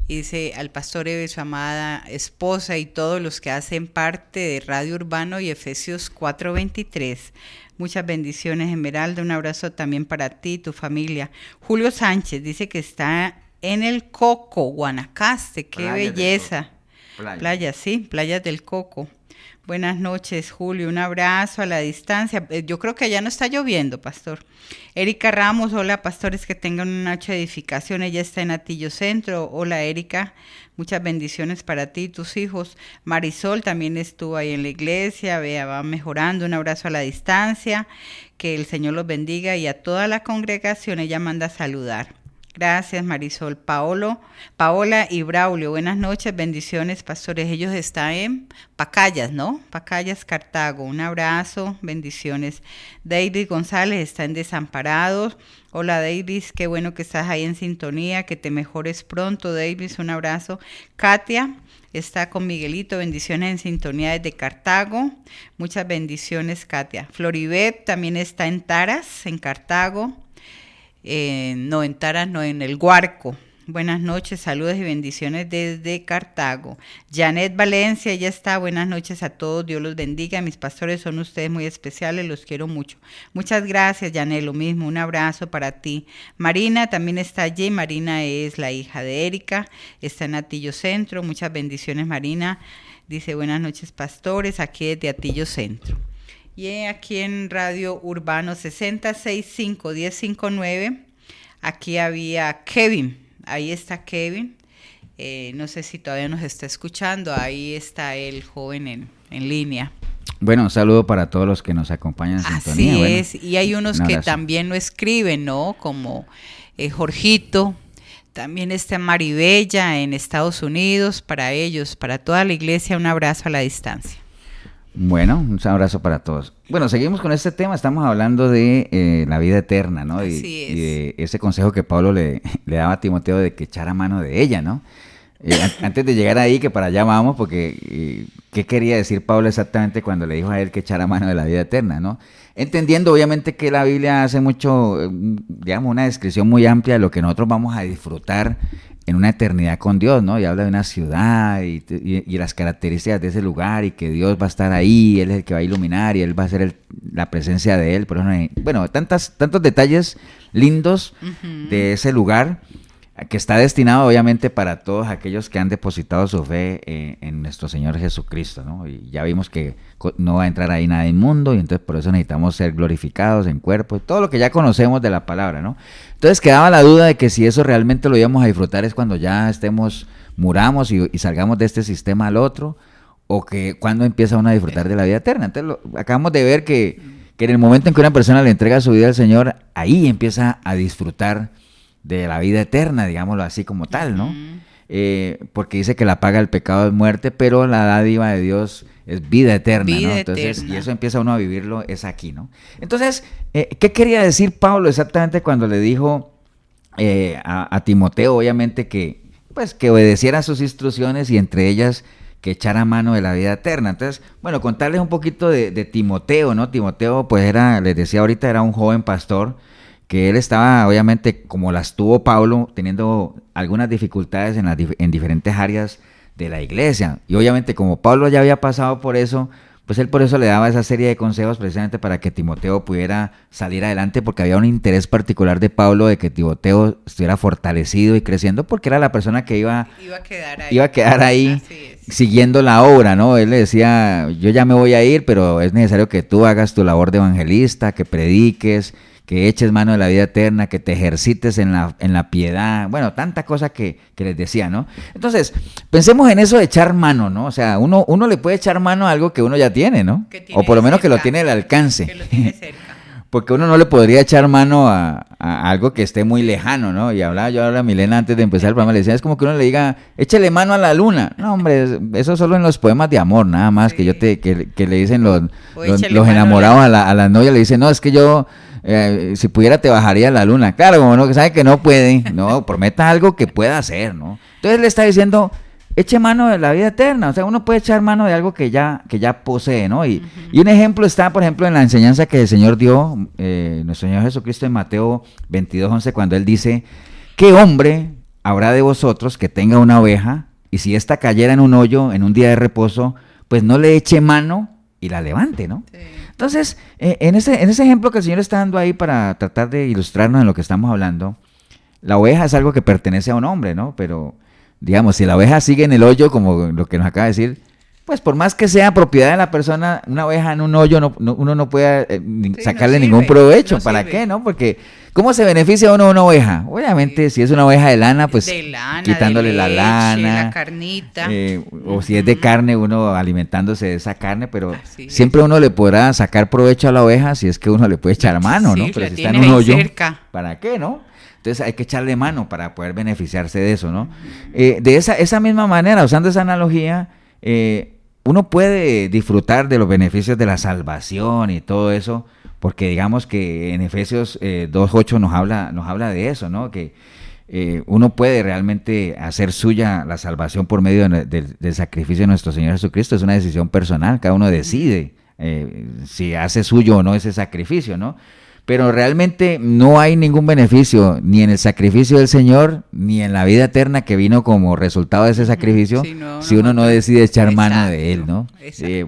Y dice al pastor Eve, su amada esposa y todos los que hacen parte de Radio Urbano y Efesios 4:23. Muchas bendiciones, Esmeralda. Un abrazo también para ti y tu familia. Julio Sánchez dice que está en el Coco, Guanacaste. ¡Qué Playas belleza! Playas, sí, Playas del Coco. Buenas noches, Julio. Un abrazo a la distancia. Yo creo que allá no está lloviendo, pastor. Erika Ramos, hola, pastores, que tengan una noche de edificación. Ella está en Atillo Centro. Hola, Erika. Muchas bendiciones para ti y tus hijos. Marisol también estuvo ahí en la iglesia. Vea, va mejorando. Un abrazo a la distancia. Que el Señor los bendiga y a toda la congregación. Ella manda a saludar. Gracias, Marisol. Paola y Braulio, buenas noches, bendiciones, pastores. Ellos están en Pacayas, ¿no? Pacayas, Cartago. Un abrazo, bendiciones. David González está en Desamparados. Hola, David, qué bueno que estás ahí en sintonía, que te mejores pronto, David, un abrazo. Katia está con Miguelito, bendiciones en sintonía desde Cartago. Muchas bendiciones, Katia. Floribet también está en Taras, en Cartago. No en Taras, no, en el Guarco. Buenas noches, saludos y bendiciones desde Cartago. Janet Valencia, ella está. Buenas noches a todos, Dios los bendiga. Mis pastores son ustedes muy especiales, los quiero mucho. Muchas gracias, Janet, lo mismo, un abrazo para ti. Marina también está allí. Marina es la hija de Erika, está en Atillo Centro. Muchas bendiciones, Marina. Dice, buenas noches, pastores, aquí desde Atillo Centro. Y aquí en Radio Urbano 6065-1059, aquí había Kevin, ahí está Kevin, no sé si todavía nos está escuchando, ahí está el joven en línea. Bueno, un saludo para todos los que nos acompañan en sintonía. Así es, y hay unos que también lo escriben, ¿no? Como Jorgito, también está Maribella en Estados Unidos, para ellos, para toda la iglesia, un abrazo a la distancia. Bueno, un abrazo para todos. Bueno, seguimos con este tema, estamos hablando de la vida eterna, ¿no? Y de ese consejo que Pablo le daba a Timoteo de que echara mano de ella, ¿no? Antes de llegar ahí, que para allá vamos, porque ¿qué quería decir Pablo exactamente cuando le dijo a él que echara mano de la vida eterna, ¿no? Entendiendo obviamente que la Biblia hace mucho, digamos, una descripción muy amplia de lo que nosotros vamos a disfrutar en una eternidad con Dios, ¿no? Y habla de una ciudad y las características de ese lugar y que Dios va a estar ahí, Él es el que va a iluminar y Él va a ser la presencia de Él. Por eso, bueno, tantos detalles lindos de ese lugar que está destinado obviamente para todos aquellos que han depositado su fe en nuestro Señor Jesucristo, ¿no? Y ya vimos que no va a entrar ahí nada inmundo y entonces por eso necesitamos ser glorificados en cuerpo, todo lo que ya conocemos de la palabra, ¿no? Entonces quedaba la duda de que si eso realmente lo íbamos a disfrutar es cuando ya muramos y salgamos de este sistema al otro, o que cuando empieza uno a disfrutar de la vida eterna. Entonces acabamos de ver que en el momento en que una persona le entrega su vida al Señor, ahí empieza a disfrutar de la vida eterna, digámoslo así como tal, ¿no? Porque dice que la paga del pecado es muerte, pero la dádiva de Dios es vida eterna, ¿no? Entonces, y eso empieza uno a vivirlo, es aquí, ¿no? Entonces, ¿qué quería decir Pablo exactamente cuando le dijo a Timoteo, obviamente, que obedeciera sus instrucciones y entre ellas que echara mano de la vida eterna? Entonces, bueno, contarles un poquito de Timoteo, ¿no? Timoteo, pues les decía ahorita, era un joven pastor, que él estaba, obviamente, como las tuvo Pablo, teniendo algunas dificultades en diferentes áreas de la iglesia. Y obviamente, como Pablo ya había pasado por eso, pues él por eso le daba esa serie de consejos precisamente para que Timoteo pudiera salir adelante, porque había un interés particular de Pablo de que Timoteo estuviera fortalecido y creciendo, porque era la persona que iba a quedar ahí siguiendo la obra, ¿no? Él le decía, yo ya me voy a ir, pero es necesario que tú hagas tu labor de evangelista, que prediques, que eches mano de la vida eterna, que te ejercites en la piedad, bueno, tanta cosa que les decía, ¿no? Entonces, pensemos en eso de echar mano, ¿no? O sea, uno le puede echar mano a algo que uno ya tiene, ¿no? O por lo menos cerca, que lo tiene al alcance. Que lo tiene cerca. Porque uno no le podría echar mano a algo que esté muy lejano, ¿no? Y hablaba yo a Milena antes de empezar el programa, le decía, es como que uno le diga, échale mano a la luna. No, hombre, eso solo en los poemas de amor, nada más, sí. que le dicen los enamorados a la novia, le dicen, no, es que yo... si pudiera te bajaría a la luna. Claro, como uno que sabe que no puede, no, prometa algo que pueda hacer, ¿no? Entonces le está diciendo, eche mano de la vida eterna. O sea, uno puede echar mano de algo que ya posee, ¿no? Y un ejemplo está, por ejemplo, en la enseñanza que el Señor dio, nuestro Señor Jesucristo en Mateo 22:11, cuando Él dice, ¿qué hombre habrá de vosotros que tenga una oveja, y si ésta cayera en un hoyo en un día de reposo, pues no le eche mano y la levante, ¿no? Sí. Entonces, en ese ejemplo que el Señor está dando ahí para tratar de ilustrarnos en lo que estamos hablando, la oveja es algo que pertenece a un hombre, ¿no? Pero, digamos, si la oveja sigue en el hoyo, como lo que nos acaba de decir, pues por más que sea propiedad de la persona, una oveja en un hoyo, uno no puede sacarle ningún provecho. No ¿para qué, no? Porque, ¿cómo se beneficia uno de una oveja? Obviamente, si es una oveja de lana, pues quitándole la lana, la carnita. O si es de carne, uno alimentándose de esa carne, pero siempre uno le podrá sacar provecho a la oveja si es que uno le puede echar mano, ¿no? Pero si está en un hoyo, ¿para qué, no? Entonces hay que echarle mano para poder beneficiarse de eso, ¿no? De esa misma manera, usando esa analogía, uno puede disfrutar de los beneficios de la salvación y todo eso, porque digamos que en Efesios 2:8 nos habla de eso, ¿no? Que uno puede realmente hacer suya la salvación por medio del sacrificio de nuestro Señor Jesucristo. Es una decisión personal, cada uno decide si hace suyo o no ese sacrificio, ¿no? Pero realmente no hay ningún beneficio ni en el sacrificio del Señor, ni en la vida eterna que vino como resultado de ese sacrificio, si uno no decide echar mano de él, ¿no?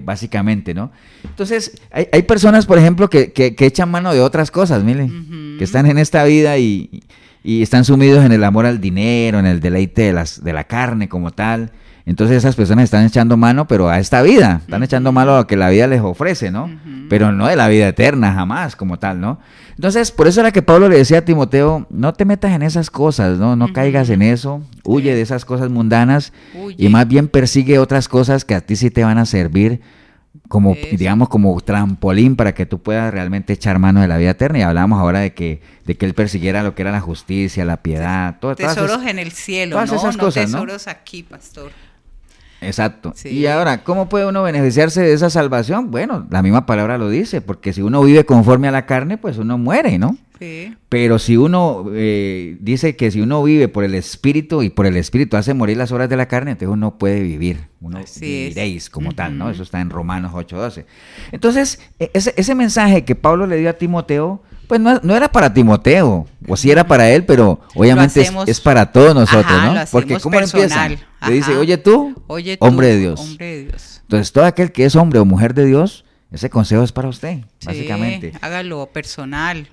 Básicamente, ¿no? Entonces, hay personas, por ejemplo, que echan mano de otras cosas, miren, que están en esta vida y están sumidos en el amor al dinero, en el deleite de la carne como tal. Entonces esas personas están echando mano, pero a esta vida, están echando mano a lo que la vida les ofrece, ¿no? Pero no de la vida eterna jamás como tal, ¿no? Entonces, por eso era que Pablo le decía a Timoteo, no te metas en esas cosas, no caigas en eso, huye de esas cosas mundanas y más bien persigue otras cosas que a ti sí te van a servir como, digamos, como trampolín para que tú puedas realmente echar mano de la vida eterna. Y hablamos ahora de que él persiguiera lo que era la justicia, la piedad, tesoros en el cielo, todas esas cosas, tesoros aquí, pastor. Exacto. Sí. Y ahora, ¿cómo puede uno beneficiarse de esa salvación? Bueno, la misma palabra lo dice, porque si uno vive conforme a la carne, pues uno muere, ¿no? Sí. Pero si uno dice que si uno vive por el Espíritu y por el Espíritu hace morir las obras de la carne, entonces uno puede vivir, viviréis como tal, ¿no? Eso está en Romanos 8:12. Entonces, ese mensaje que Pablo le dio a Timoteo, pues no era para Timoteo, o sí era para él, pero obviamente es para todos nosotros, ¿no? Porque ¿cómo empieza? Le dice, oye tú, hombre de Dios. Entonces, todo aquel que es hombre o mujer de Dios, ese consejo es para usted, básicamente. Hágalo personal.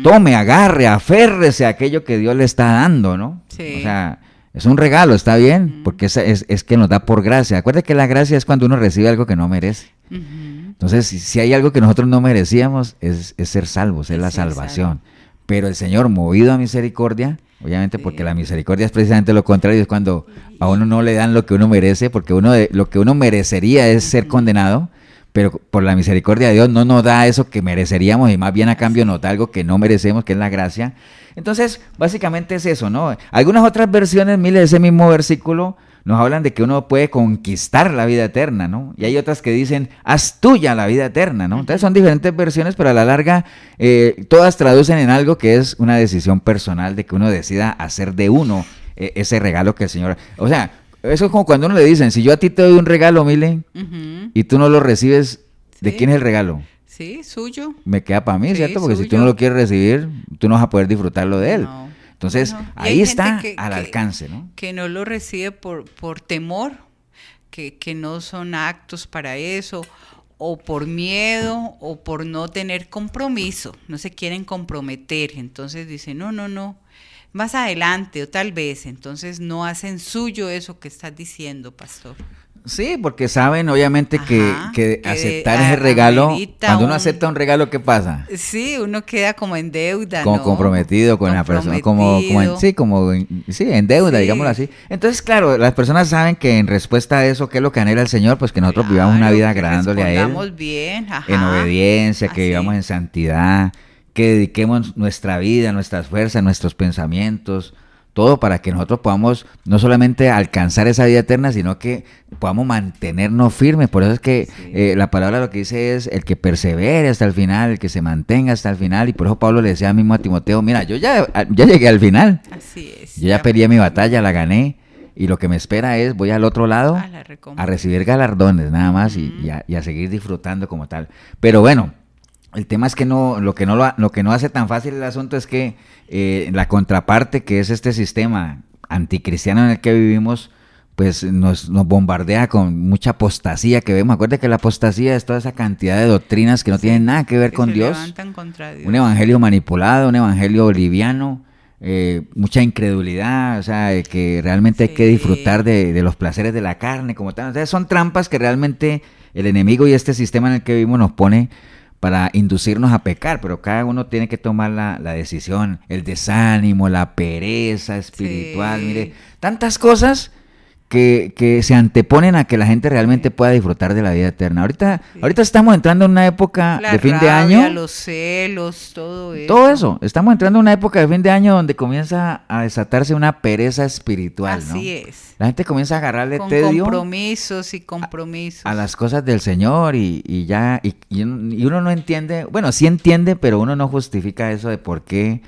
Tome, agarre, aférrese a aquello que Dios le está dando, ¿no? Sí. O sea, es un regalo, está bien, porque es que nos da por gracia. Acuérdate que la gracia es cuando uno recibe algo que no merece. Entonces, si hay algo que nosotros no merecíamos, es ser salvos, es la salvación. Pero el Señor, movido a misericordia, obviamente porque la misericordia es precisamente lo contrario, es cuando a uno no le dan lo que uno merece, porque lo que uno merecería es ser condenado, pero por la misericordia de Dios no nos da eso que mereceríamos y más bien a cambio nos da algo que no merecemos, que es la gracia. Entonces, básicamente es eso, ¿no? Algunas otras versiones, mire, ese mismo versículo nos hablan de que uno puede conquistar la vida eterna, ¿no? Y hay otras que dicen, haz tuya la vida eterna, ¿no? Entonces son diferentes versiones, pero a la larga todas traducen en algo que es una decisión personal de que uno decida hacer de uno ese regalo que el Señor... O sea, eso es como cuando uno le dicen, si yo a ti te doy un regalo, Mile, y tú no lo recibes, ¿de quién es el regalo? Sí, suyo. Me queda para mí, ¿cierto? Porque si tú no lo quieres recibir, tú no vas a poder disfrutarlo de él. No. Entonces, ahí está al alcance, ¿no? Que no lo recibe por temor, que no son actos para eso, o por miedo, o por no tener compromiso, no se quieren comprometer, entonces dicen, no, más adelante o tal vez, entonces no hacen suyo eso que estás diciendo, pastor. Sí, porque saben obviamente que aceptar ese regalo, cuando uno acepta un regalo, ¿qué pasa? Sí, uno queda como en deuda, como comprometido con la persona, como en deuda, digámoslo así. Entonces, claro, las personas saben que en respuesta a eso, ¿qué es lo que anhela el Señor? Pues que nosotros vivamos una vida agradándole a Él, bien, en obediencia, que vivamos en santidad, que dediquemos nuestra vida, nuestras fuerzas, nuestros pensamientos, todo para que nosotros podamos no solamente alcanzar esa vida eterna, sino que podamos mantenernos firmes. Por eso es que la palabra lo que dice es el que persevere hasta el final, el que se mantenga hasta el final. Y por eso Pablo le decía mismo a Timoteo, mira, yo ya llegué al final. Así es. Yo ya peleé mi batalla, la gané. y lo que me espera es, voy al otro lado a recibir galardones nada más y a seguir disfrutando como tal. Pero bueno, el tema es que lo que no hace tan fácil el asunto es que la contraparte, que es este sistema anticristiano en el que vivimos, pues nos bombardea con mucha apostasía que vemos. Acuérdate que la apostasía es toda esa cantidad de doctrinas que no tienen nada que ver con Dios. Un evangelio manipulado, un evangelio liviano, mucha incredulidad, o sea, que realmente hay que disfrutar de los placeres de la carne como tal. O sea, son trampas que realmente el enemigo y este sistema en el que vivimos nos pone para inducirnos a pecar, pero cada uno tiene que tomar la decisión, el desánimo, la pereza espiritual, mire, tantas cosas que se anteponen a que la gente realmente pueda disfrutar de la vida eterna. Ahorita estamos entrando en una época de fin de año. Los celos, todo eso. Todo eso. Estamos entrando en una época de fin de año donde comienza a desatarse una pereza espiritual, ¿no? Así es. La gente comienza a agarrarle tedio. Compromisos a las cosas del Señor y uno no entiende, bueno, sí entiende, pero uno no justifica eso de por qué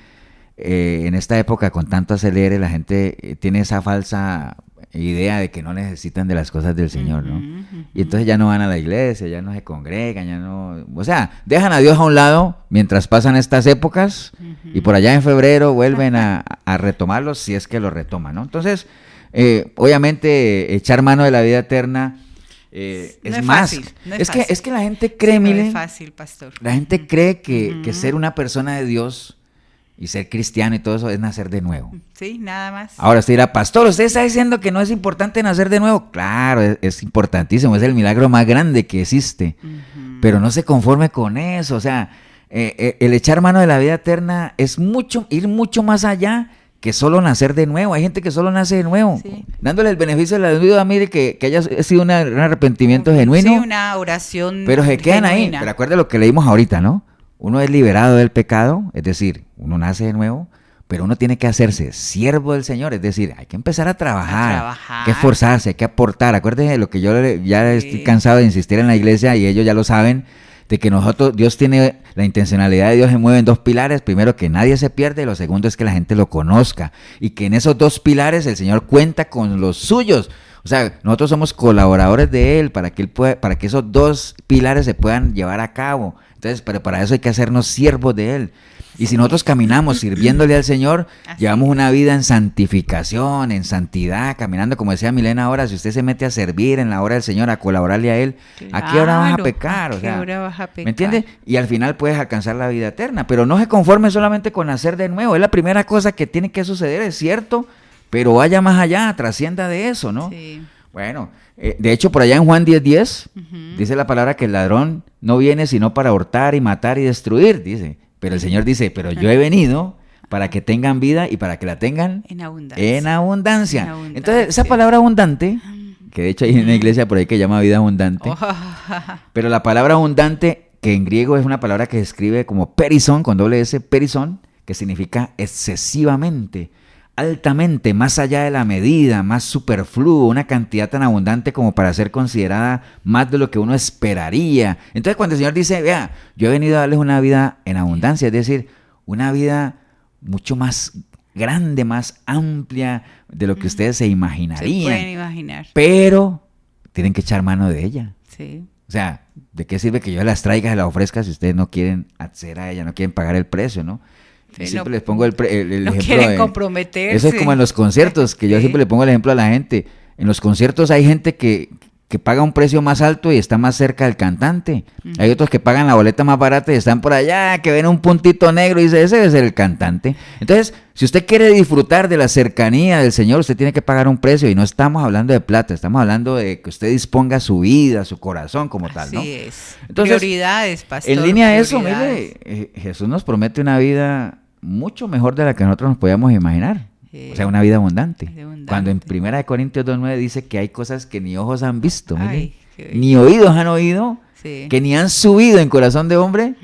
en esta época con tanto acelere la gente tiene esa falsa idea de que no necesitan de las cosas del Señor, ¿no? Y entonces ya no van a la iglesia, ya no se congregan, ya no... O sea, dejan a Dios a un lado mientras pasan estas épocas y por allá en febrero vuelven a retomarlos si es que lo retoman, ¿no? Entonces, obviamente, echar mano de la vida eterna es más... Fácil, es que la gente cree, sí, mire... No es fácil, pastor. La gente cree que ser una persona de Dios y ser cristiano y todo eso es nacer de nuevo. Sí, nada más. Ahora usted dirá, pastor, ¿usted está diciendo que no es importante nacer de nuevo? Claro, es importantísimo, es el milagro más grande que existe. Pero no se conforme con eso. O sea, el echar mano de la vida eterna es ir mucho más allá que solo nacer de nuevo. Hay gente que solo nace de nuevo, dándole el beneficio de la duda a mí de que haya sido un arrepentimiento genuino. Sí, una oración pero se quedan genuina. ahí. Pero acuérdate lo que leímos ahorita, ¿no? Uno es liberado del pecado, es decir, uno nace de nuevo, pero uno tiene que hacerse siervo del Señor, es decir, hay que empezar a trabajar, hay que esforzarse, hay que aportar. Acuérdense de lo que yo ya estoy cansado de insistir en la iglesia y ellos ya lo saben, de que nosotros, Dios tiene, la intencionalidad de Dios se mueve en dos pilares. Primero, que nadie se pierda, y lo segundo es que la gente lo conozca, y que en esos dos pilares el Señor cuenta con los suyos. O sea, nosotros somos colaboradores de Él para que esos dos pilares se puedan llevar a cabo. Entonces, pero para eso hay que hacernos siervos de Él. Y si nosotros caminamos sirviéndole al Señor, llevamos una vida en santificación, en santidad, caminando, como decía Milena ahora, si usted se mete a servir en la obra del Señor, a colaborarle a Él, ¿a qué hora vas a pecar? ¿A qué hora vas a pecar? ¿Me entiende? Y al final puedes alcanzar la vida eterna, pero no se conforme solamente con nacer de nuevo. Es la primera cosa que tiene que suceder, es cierto, pero vaya más allá, trascienda de eso, ¿no? Sí. Bueno, de hecho, por allá en Juan 10:10, dice la palabra que el ladrón no viene sino para hurtar y matar y destruir, dice. Pero el Señor dice, pero yo he venido para que tengan vida y para que la tengan en abundancia. Entonces, esa palabra abundante, que de hecho hay una iglesia por ahí que llama vida abundante, pero la palabra abundante, que en griego es una palabra que se escribe como perison, con doble S, perison, que significa excesivamente, altamente, más allá de la medida, más superfluo, una cantidad tan abundante como para ser considerada más de lo que uno esperaría. Entonces, cuando el Señor dice, vea, yo he venido a darles una vida en abundancia, es decir, una vida mucho más grande, más amplia de lo que ustedes se imaginarían. Se pueden imaginar. Pero tienen que echar mano de ella. Sí. O sea, ¿de qué sirve que yo las traiga, se las ofrezca si ustedes no quieren acceder a ella, no quieren pagar el precio, ¿no? Sí, siempre les pongo el no ejemplo. Quieren comprometerse. Eso es como en los conciertos, que yo siempre le pongo el ejemplo a la gente. En los conciertos hay gente que paga un precio más alto y está más cerca del cantante. Hay otros que pagan la boleta más barata y están por allá, que ven un puntito negro y dicen, ese debe ser el cantante. Entonces, si usted quiere disfrutar de la cercanía del Señor, usted tiene que pagar un precio, y no estamos hablando de plata, estamos hablando de que usted disponga su vida, su corazón como tal, ¿no? Así es. Entonces, prioridades, pastor. En línea de eso, mire, Jesús nos promete una vida mucho mejor de la que nosotros nos podíamos imaginar. O sea, una vida abundante. Cuando en 1 Corintios 2:9 dice que hay cosas que ni ojos han visto, ni oídos han oído, que ni han subido en corazón de hombre,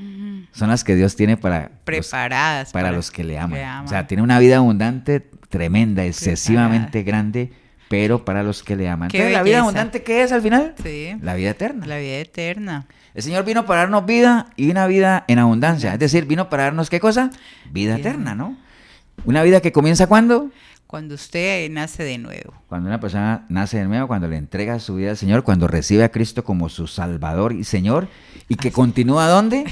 son las que Dios tiene preparadas para los que le aman. O sea, tiene una vida abundante, tremenda, excesivamente grande, pero para los que le aman. Entonces, ¿la vida abundante qué es al final? Sí. La vida eterna. La vida eterna. El Señor vino para darnos vida, y una vida en abundancia. Es decir, vino para darnos ¿qué cosa? Vida eterna, ¿no? ¿Una vida que comienza cuándo? Cuando usted nace de nuevo. Cuando una persona nace de nuevo, cuando le entrega su vida al Señor, cuando recibe a Cristo como su Salvador y Señor, y que continúa ¿dónde?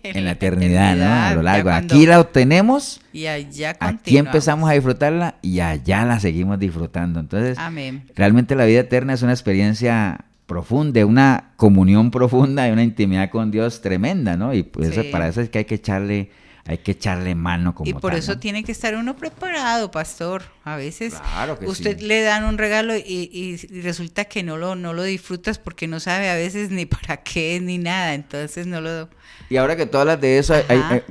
En la eternidad, ¿no? A lo largo. Aquí la obtenemos, y allá aquí empezamos a disfrutarla y allá la seguimos disfrutando. Entonces, amén. Realmente la vida eterna es una experiencia profunda, una comunión profunda y una intimidad con Dios tremenda, ¿no? Y pues sí. Para eso es que hay que echarle mano como tal. Y por eso ¿no? tiene que estar uno preparado, pastor. A veces claro que usted sí. le dan un regalo y resulta que no lo disfrutas porque no sabe a veces ni para qué ni nada, entonces no lo... Y ahora que tú hablas de eso,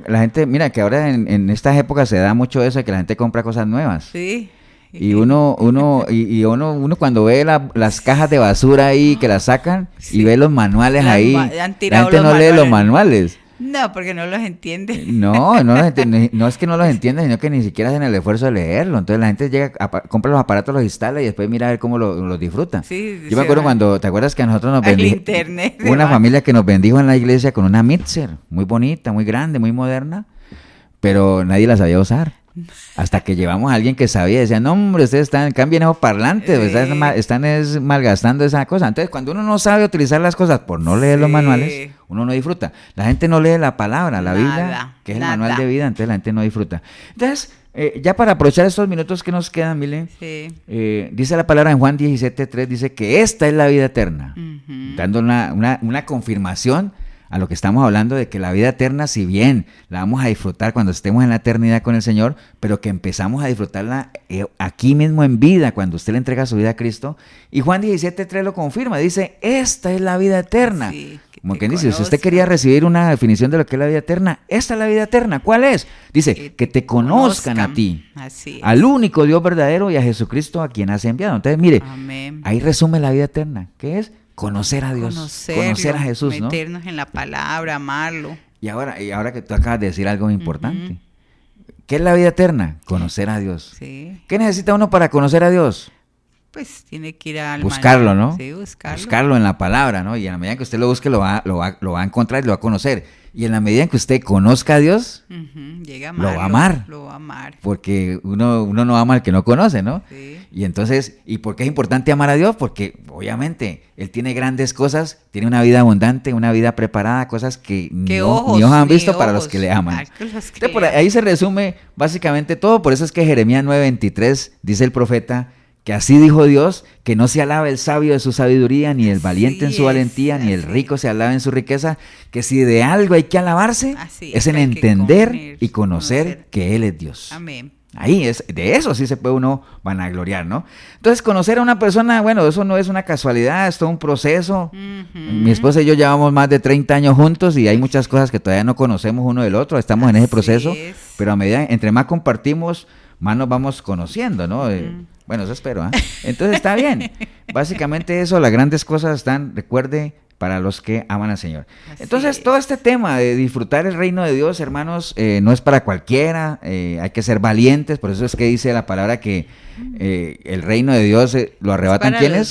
la gente, mira que ahora en estas épocas se da mucho eso de que la gente compra cosas nuevas. Sí. Y uno cuando ve las cajas de basura ahí que las sacan y ve los manuales ahí, la gente no lee los manuales. No, porque no los entiende. No es que no los entiende, sino que ni siquiera hacen el esfuerzo de leerlo. Entonces la gente llega, compra los aparatos, los instala y después mira a ver cómo los disfruta. Sí, yo me acuerdo cuando, ¿te acuerdas que a nosotros nos bendijo? Una familia que nos bendijo en la iglesia con una Mixer, muy bonita, muy grande, muy moderna, pero nadie la sabía usar. Hasta que llevamos a alguien que sabía y decía, no hombre, ustedes cambien esos parlantes, están malgastando esa cosa. Entonces cuando uno no sabe utilizar las cosas por no leer los manuales, uno no disfruta. La gente no lee la palabra, la Biblia, que es el manual de vida, entonces la gente no disfruta. Entonces, ya para aprovechar estos minutos que nos quedan, Mile, dice la palabra en Juan 17:3, dice que esta es la vida eterna, dando una confirmación a lo que estamos hablando de que la vida eterna, si bien la vamos a disfrutar cuando estemos en la eternidad con el Señor, pero que empezamos a disfrutarla aquí mismo en vida, cuando usted le entrega su vida a Cristo. Y Juan 17:3 lo confirma, dice, esta es la vida eterna. Sí, como quien dice, si usted quería recibir una definición de lo que es la vida eterna, esta es la vida eterna. ¿Cuál es? Dice, que te conozcan a ti, al único Dios verdadero y a Jesucristo a quien has enviado. Entonces, mire, amén. Ahí resume la vida eterna. ¿Qué es? Conocer a Dios, conocer a Jesús, ¿no? Meternos en la palabra, amarlo. Y ahora que tú acabas de decir algo importante, ¿qué es la vida eterna? Conocer a Dios. Sí. ¿Qué necesita uno para conocer a Dios? Pues tiene que ir al buscarlo, ¿no? Sí, buscarlo en la palabra, ¿no? Y en la medida que usted lo busque, lo va a encontrar y lo va a conocer. Y en la medida en que usted conozca a Dios, lo va a amar. Lo va a amar. Porque uno no ama al que no conoce, ¿no? Sí. Y entonces, ¿y por qué es importante amar a Dios? Porque obviamente Él tiene grandes cosas, tiene una vida abundante, una vida preparada, cosas que ni ojos han visto para los que le aman. Entonces, por ahí se resume básicamente todo. Por eso es que Jeremías 9:23 dice el profeta, que así dijo Dios, que no se alabe el sabio de su sabiduría, ni el valiente en su valentía, ni el rico se alabe en su riqueza, que si de algo hay que alabarse, es en entender y conocer que Él es Dios. Amén. Ahí de eso sí se puede uno vanagloriar, ¿no? Entonces, conocer a una persona, bueno, eso no es una casualidad, es todo un proceso. Mi esposa y yo llevamos más de 30 años juntos y hay muchas cosas que todavía no conocemos uno del otro, estamos en ese proceso, pero a medida, entre más compartimos, más nos vamos conociendo, ¿no? Bueno, eso espero, ¿eh? Entonces está bien. Básicamente eso, las grandes cosas están, recuerde, para los que aman al Señor. Entonces, todo este tema de disfrutar el reino de Dios, hermanos, no es para cualquiera, hay que ser valientes, por eso es que dice la palabra que el reino de Dios lo arrebatan ¿quiénes?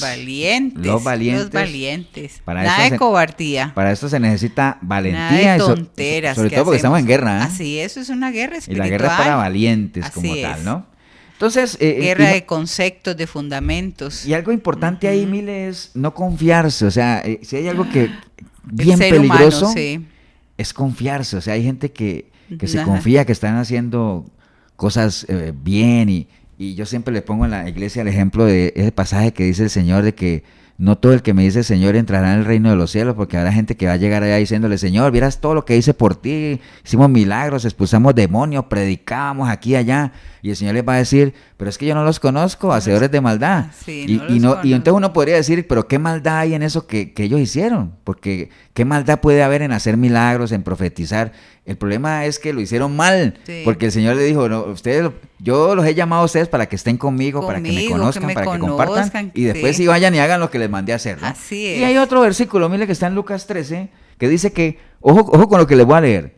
Los valientes. Nada de cobardía. Para esto se necesita valentía. Nada de tonteras. Sobre todo porque estamos en guerra. Así es, es una guerra espiritual. Y la guerra es para valientes como tal, ¿no? Entonces, guerra de conceptos, de fundamentos. Y algo importante ahí, Mile, es no confiarse. O sea, si hay algo que bien peligroso, es confiarse. O sea, hay gente que se confía que están haciendo cosas bien. Y yo siempre le pongo en la iglesia el ejemplo de ese pasaje que dice el Señor de que no todo el que me dice Señor entrará en el reino de los cielos, porque habrá gente que va a llegar allá diciéndole, Señor, vieras todo lo que hice por ti, hicimos milagros, expulsamos demonios, predicábamos aquí y allá, y el Señor les va a decir, pero es que yo no los conozco, hacedores de maldad. Y entonces uno podría decir, pero ¿qué maldad hay en eso que ellos hicieron? Porque ¿qué maldad puede haber en hacer milagros, en profetizar? El problema es que lo hicieron mal, porque el Señor le dijo, no, yo los he llamado a ustedes para que estén conmigo, para que me conozcan, para que compartan, y después sí vayan y hagan lo que les mandé a hacer, ¿no? Así es. Y hay otro versículo, mire, que está en Lucas 13, que dice que, ojo con lo que les voy a leer.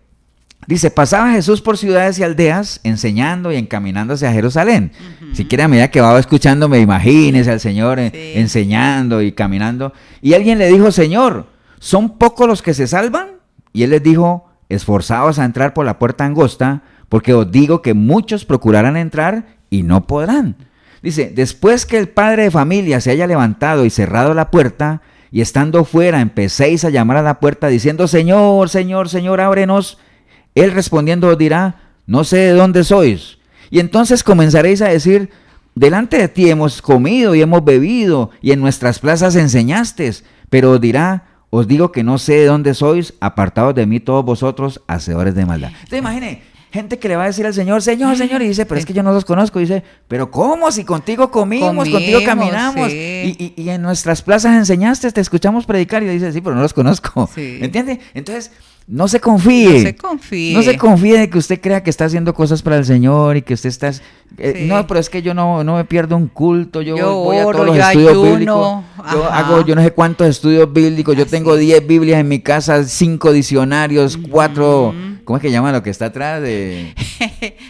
Dice, pasaba Jesús por ciudades y aldeas, enseñando y encaminándose a Jerusalén. Si quiere, a medida que va escuchándome, imagínese al Señor enseñando y caminando. Y alguien le dijo, Señor, ¿son pocos los que se salvan? Y él les dijo, esforzaos a entrar por la puerta angosta, porque os digo que muchos procurarán entrar y no podrán. Dice, después que el padre de familia se haya levantado y cerrado la puerta, y estando fuera empecéis a llamar a la puerta diciendo, Señor, Señor, Señor, ábrenos. Él respondiendo os dirá, no sé de dónde sois. Y entonces comenzaréis a decir, delante de ti hemos comido y hemos bebido, y en nuestras plazas enseñaste. Pero os dirá, os digo que no sé de dónde sois, apartados de mí todos vosotros, hacedores de maldad. Entonces imagine, gente que le va a decir al Señor, Señor, Señor, y dice, pero es que yo no los conozco. Y dice, pero ¿cómo? Si contigo comimos, contigo caminamos, sí. y en nuestras plazas enseñaste, te escuchamos predicar. Y dice, sí, pero no los conozco. Sí. ¿Entiende? Entonces, no se confíe. No se confíe. No se confíe de que usted crea que está haciendo cosas para el Señor y que usted está... sí. No, pero es que yo no me pierdo un culto, yo voy a todos los estudios bíblicos. Yo no sé cuántos estudios bíblicos, yo tengo 10 Biblias en mi casa, 5 diccionarios, 4... ¿Cómo es que llama lo que está atrás? De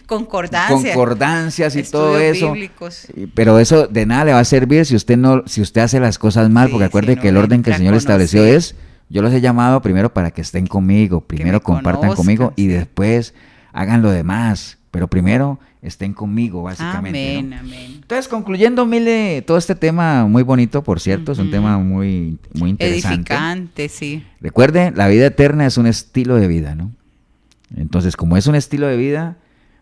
concordancias y todo eso. Bíblicos. Pero eso de nada le va a servir si usted hace las cosas mal, porque acuerde que el orden que el Señor estableció es, yo los he llamado primero para que estén conmigo, primero compartan conmigo y después hagan lo demás, pero primero estén conmigo, básicamente. Amén, ¿no? Amén. Entonces, concluyendo, Mile, todo este tema muy bonito, por cierto, es un tema muy, muy interesante. Edificante, sí. Recuerde, la vida eterna es un estilo de vida, ¿no? Entonces, como es un estilo de vida,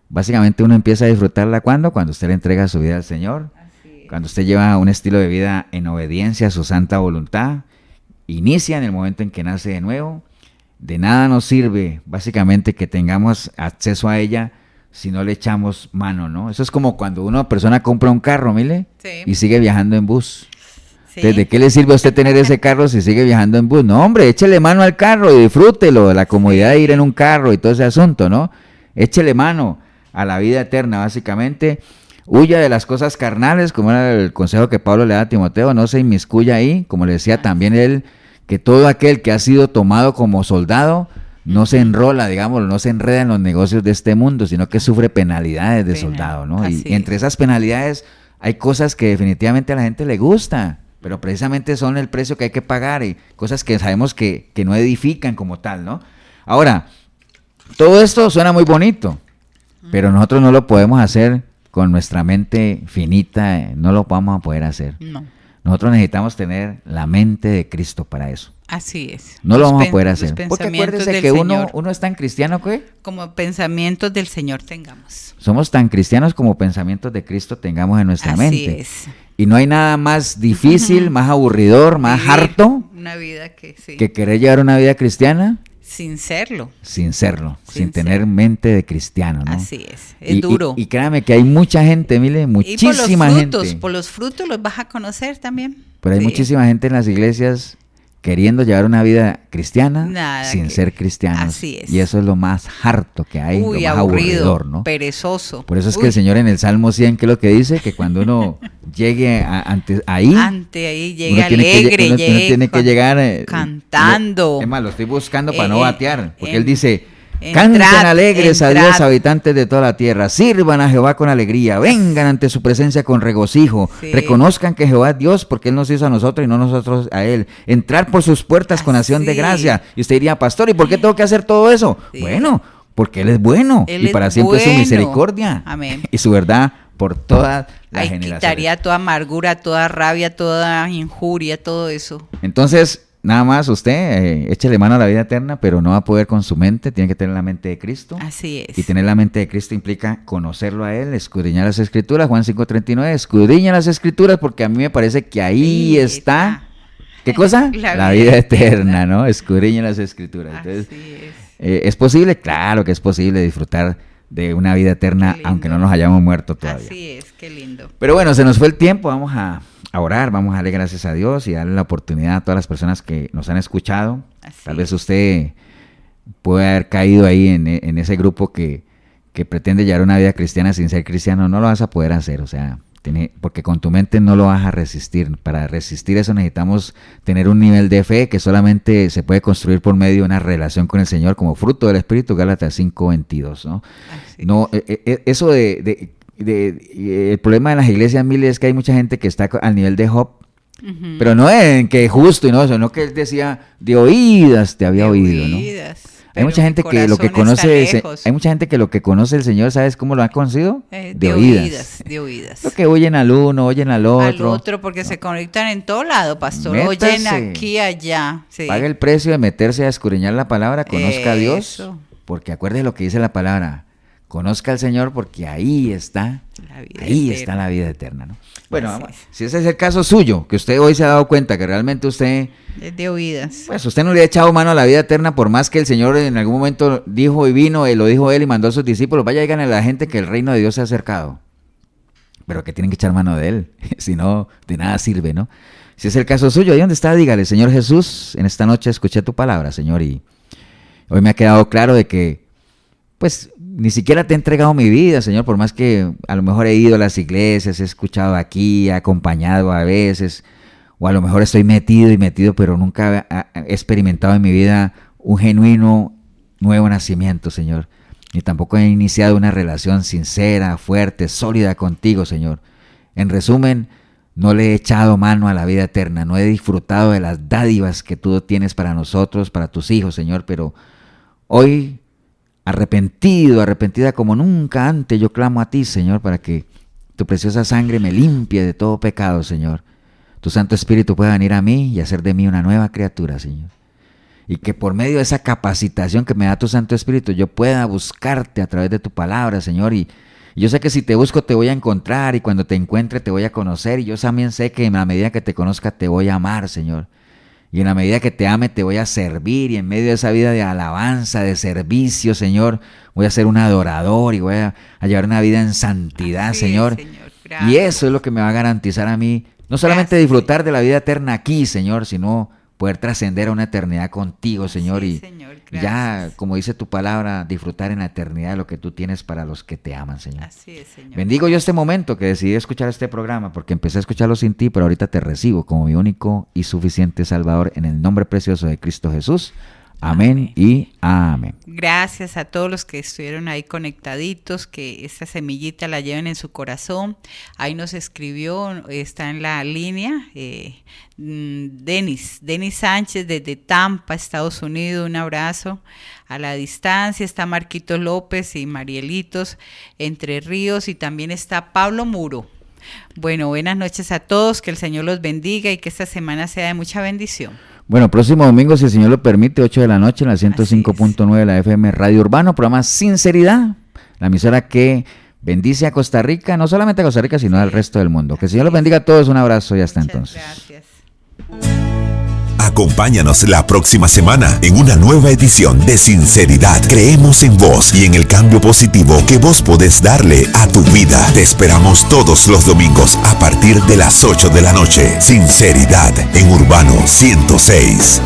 básicamente uno empieza a disfrutarla cuando usted le entrega su vida al Señor, cuando usted lleva un estilo de vida en obediencia a su santa voluntad, inicia en el momento en que nace de nuevo. De nada nos sirve básicamente que tengamos acceso a ella si no le echamos mano, ¿no? Eso es como cuando una persona compra un carro, mire, y sigue viajando en bus. Sí. ¿De qué le sirve a usted tener ese carro si sigue viajando en bus? No, hombre, échele mano al carro y disfrútelo, la comodidad de ir en un carro y todo ese asunto, ¿no? Échele mano a la vida eterna, básicamente. Huya de las cosas carnales, como era el consejo que Pablo le da a Timoteo, no se inmiscuya ahí, como le decía también él, que todo aquel que ha sido tomado como soldado no se enrola, digamos, no se enreda en los negocios de este mundo, sino que sufre penalidades de soldado, ¿no? Y entre esas penalidades hay cosas que definitivamente a la gente le gusta, pero precisamente son el precio que hay que pagar y cosas que sabemos que no edifican como tal, ¿no? Ahora, todo esto suena muy bonito, pero nosotros no lo podemos hacer con nuestra mente finita, no lo vamos a poder hacer. No. Nosotros necesitamos tener la mente de Cristo para eso. Así es. No lo vamos a poder hacer. Porque acuérdese que uno es tan cristiano que... Como pensamientos del Señor tengamos. Somos tan cristianos como pensamientos de Cristo tengamos en nuestra mente. Así es. Y no hay nada más difícil, más aburridor, más harto una vida que querer llevar una vida cristiana. Sin serlo. Sin tener mente de cristiano, ¿no? Así es duro. Y créame que hay mucha gente, mire, muchísima gente. Por los frutos los vas a conocer también. Pero hay muchísima gente en las iglesias queriendo llevar una vida cristiana sin ser cristianos. Así es. Y eso es lo más harto que hay, lo más aburridor, ¿no? Perezoso. Por eso es que el Señor en el Salmo 100, ¿qué es lo que dice? Que cuando uno llegue ahí llegue alegre, uno tiene que llegar cantando. Es más, lo estoy buscando para no batear, porque él dice... Canten alegres a Dios, habitantes de toda la tierra, sirvan a Jehová con alegría, vengan ante su presencia con regocijo, reconozcan que Jehová es Dios porque Él nos hizo a nosotros y no nosotros a Él, entrar por sus puertas con acción de gracia. Y usted diría, pastor, ¿y por qué tengo que hacer todo eso? Bueno, porque Él es bueno y para siempre su misericordia. Amén. Y su verdad por todas las generaciones. Quitaría toda amargura, toda rabia, toda injuria, todo eso. Entonces, nada más usted, échele mano a la vida eterna, pero no va a poder con su mente, tiene que tener la mente de Cristo. Así es. Y tener la mente de Cristo implica conocerlo a Él, escudriñar las Escrituras, Juan 5:39, escudriña las Escrituras porque a mí me parece que ahí está, ¿qué cosa? La vida eterna, ¿no? Escudriña las Escrituras. Entonces, ¿es posible? Claro que es posible disfrutar de una vida eterna, aunque no nos hayamos muerto todavía. Así es, qué lindo. Pero bueno, se nos fue el tiempo, vamos a orar, vamos a darle gracias a Dios y darle la oportunidad a todas las personas que nos han escuchado. Tal vez usted puede haber caído ahí en ese grupo que pretende llevar una vida cristiana sin ser cristiano. No lo vas a poder hacer, o sea, porque con tu mente no lo vas a resistir. Para resistir eso necesitamos tener un nivel de fe que solamente se puede construir por medio de una relación con el Señor como fruto del Espíritu, Gálatas 5:22, ¿no? No, eso el problema de las iglesias, Mile, es que hay mucha gente que está al nivel de Job, pero no en que justo y no, sino que él decía, de oídas te había oído, ¿no? Hay mucha gente que lo que conoce, hay mucha gente que lo que conoce el Señor, ¿sabes cómo lo ha conocido? De oídas. Lo que oyen al uno, oyen al otro. Al otro, porque se conectan en todo lado, pastor. Métase. Oyen aquí, allá. Sí. Paga el precio de meterse a escudriñar la palabra, conozca a Dios, porque acuérdese lo que dice la palabra. Conozca al Señor porque ahí está la vida eterna, ¿no? Bueno, vamos, si ese es el caso suyo, que usted hoy se ha dado cuenta que realmente usted... Es de oídas. Pues usted no le ha echado mano a la vida eterna, por más que el Señor en algún momento dijo y vino, lo dijo Él y mandó a sus discípulos, vaya, digan a la gente que el reino de Dios se ha acercado. Pero que tienen que echar mano de Él, si no, de nada sirve, ¿no? Si es el caso suyo, ahí donde está, dígale, Señor Jesús, en esta noche escuché tu palabra, Señor, y hoy me ha quedado claro de que, pues... Ni siquiera te he entregado mi vida, Señor, por más que a lo mejor he ido a las iglesias, he escuchado aquí, he acompañado a veces, o a lo mejor estoy metido, pero nunca he experimentado en mi vida un genuino nuevo nacimiento, Señor. Ni tampoco he iniciado una relación sincera, fuerte, sólida contigo, Señor. En resumen, no le he echado mano a la vida eterna, no he disfrutado de las dádivas que tú tienes para nosotros, para tus hijos, Señor, pero hoy... arrepentida como nunca antes, yo clamo a ti, Señor, para que tu preciosa sangre me limpie de todo pecado, Señor. Tu Santo Espíritu pueda venir a mí y hacer de mí una nueva criatura, Señor. Y que por medio de esa capacitación que me da tu Santo Espíritu, yo pueda buscarte a través de tu palabra, Señor. Y yo sé que si te busco te voy a encontrar, y cuando te encuentre te voy a conocer. Y yo también sé que en la medida que te conozca te voy a amar, Señor. Y en la medida que te ame te voy a servir, y en medio de esa vida de alabanza, de servicio, Señor, voy a ser un adorador y voy a llevar una vida en santidad, Señor. Y eso es lo que me va a garantizar a mí, no solamente disfrutar de la vida eterna aquí, Señor, sino poder trascender a una eternidad contigo, Señor, y ya, como dice tu palabra, disfrutar en la eternidad de lo que tú tienes para los que te aman, Señor. Así es, Señor. Bendigo yo este momento que decidí escuchar este programa, porque empecé a escucharlo sin ti, pero ahorita te recibo como mi único y suficiente Salvador, en el nombre precioso de Cristo Jesús. Amén y amén. Gracias a todos los que estuvieron ahí conectaditos, que esta semillita la lleven en su corazón. Ahí nos escribió, está en la línea, Denis Sánchez desde Tampa, Estados Unidos. Un abrazo a la distancia. Está Marquito López y Marielitos, Entre Ríos, y también está Pablo Muro. Bueno, buenas noches a todos, que el Señor los bendiga y que esta semana sea de mucha bendición. Bueno, próximo domingo, si el Señor lo permite, 8 de la noche, en la 105.9 de la FM Radio Urbano, programa Sinceridad, la emisora que bendice a Costa Rica, no solamente a Costa Rica, sino al resto del mundo. Que el Señor los bendiga a todos, un abrazo y hasta entonces. Gracias. Acompáñanos la próxima semana en una nueva edición de Sinceridad. Creemos en vos y en el cambio positivo que vos podés darle a tu vida. Te esperamos todos los domingos a partir de las 8 de la noche. Sinceridad en Urbano 106.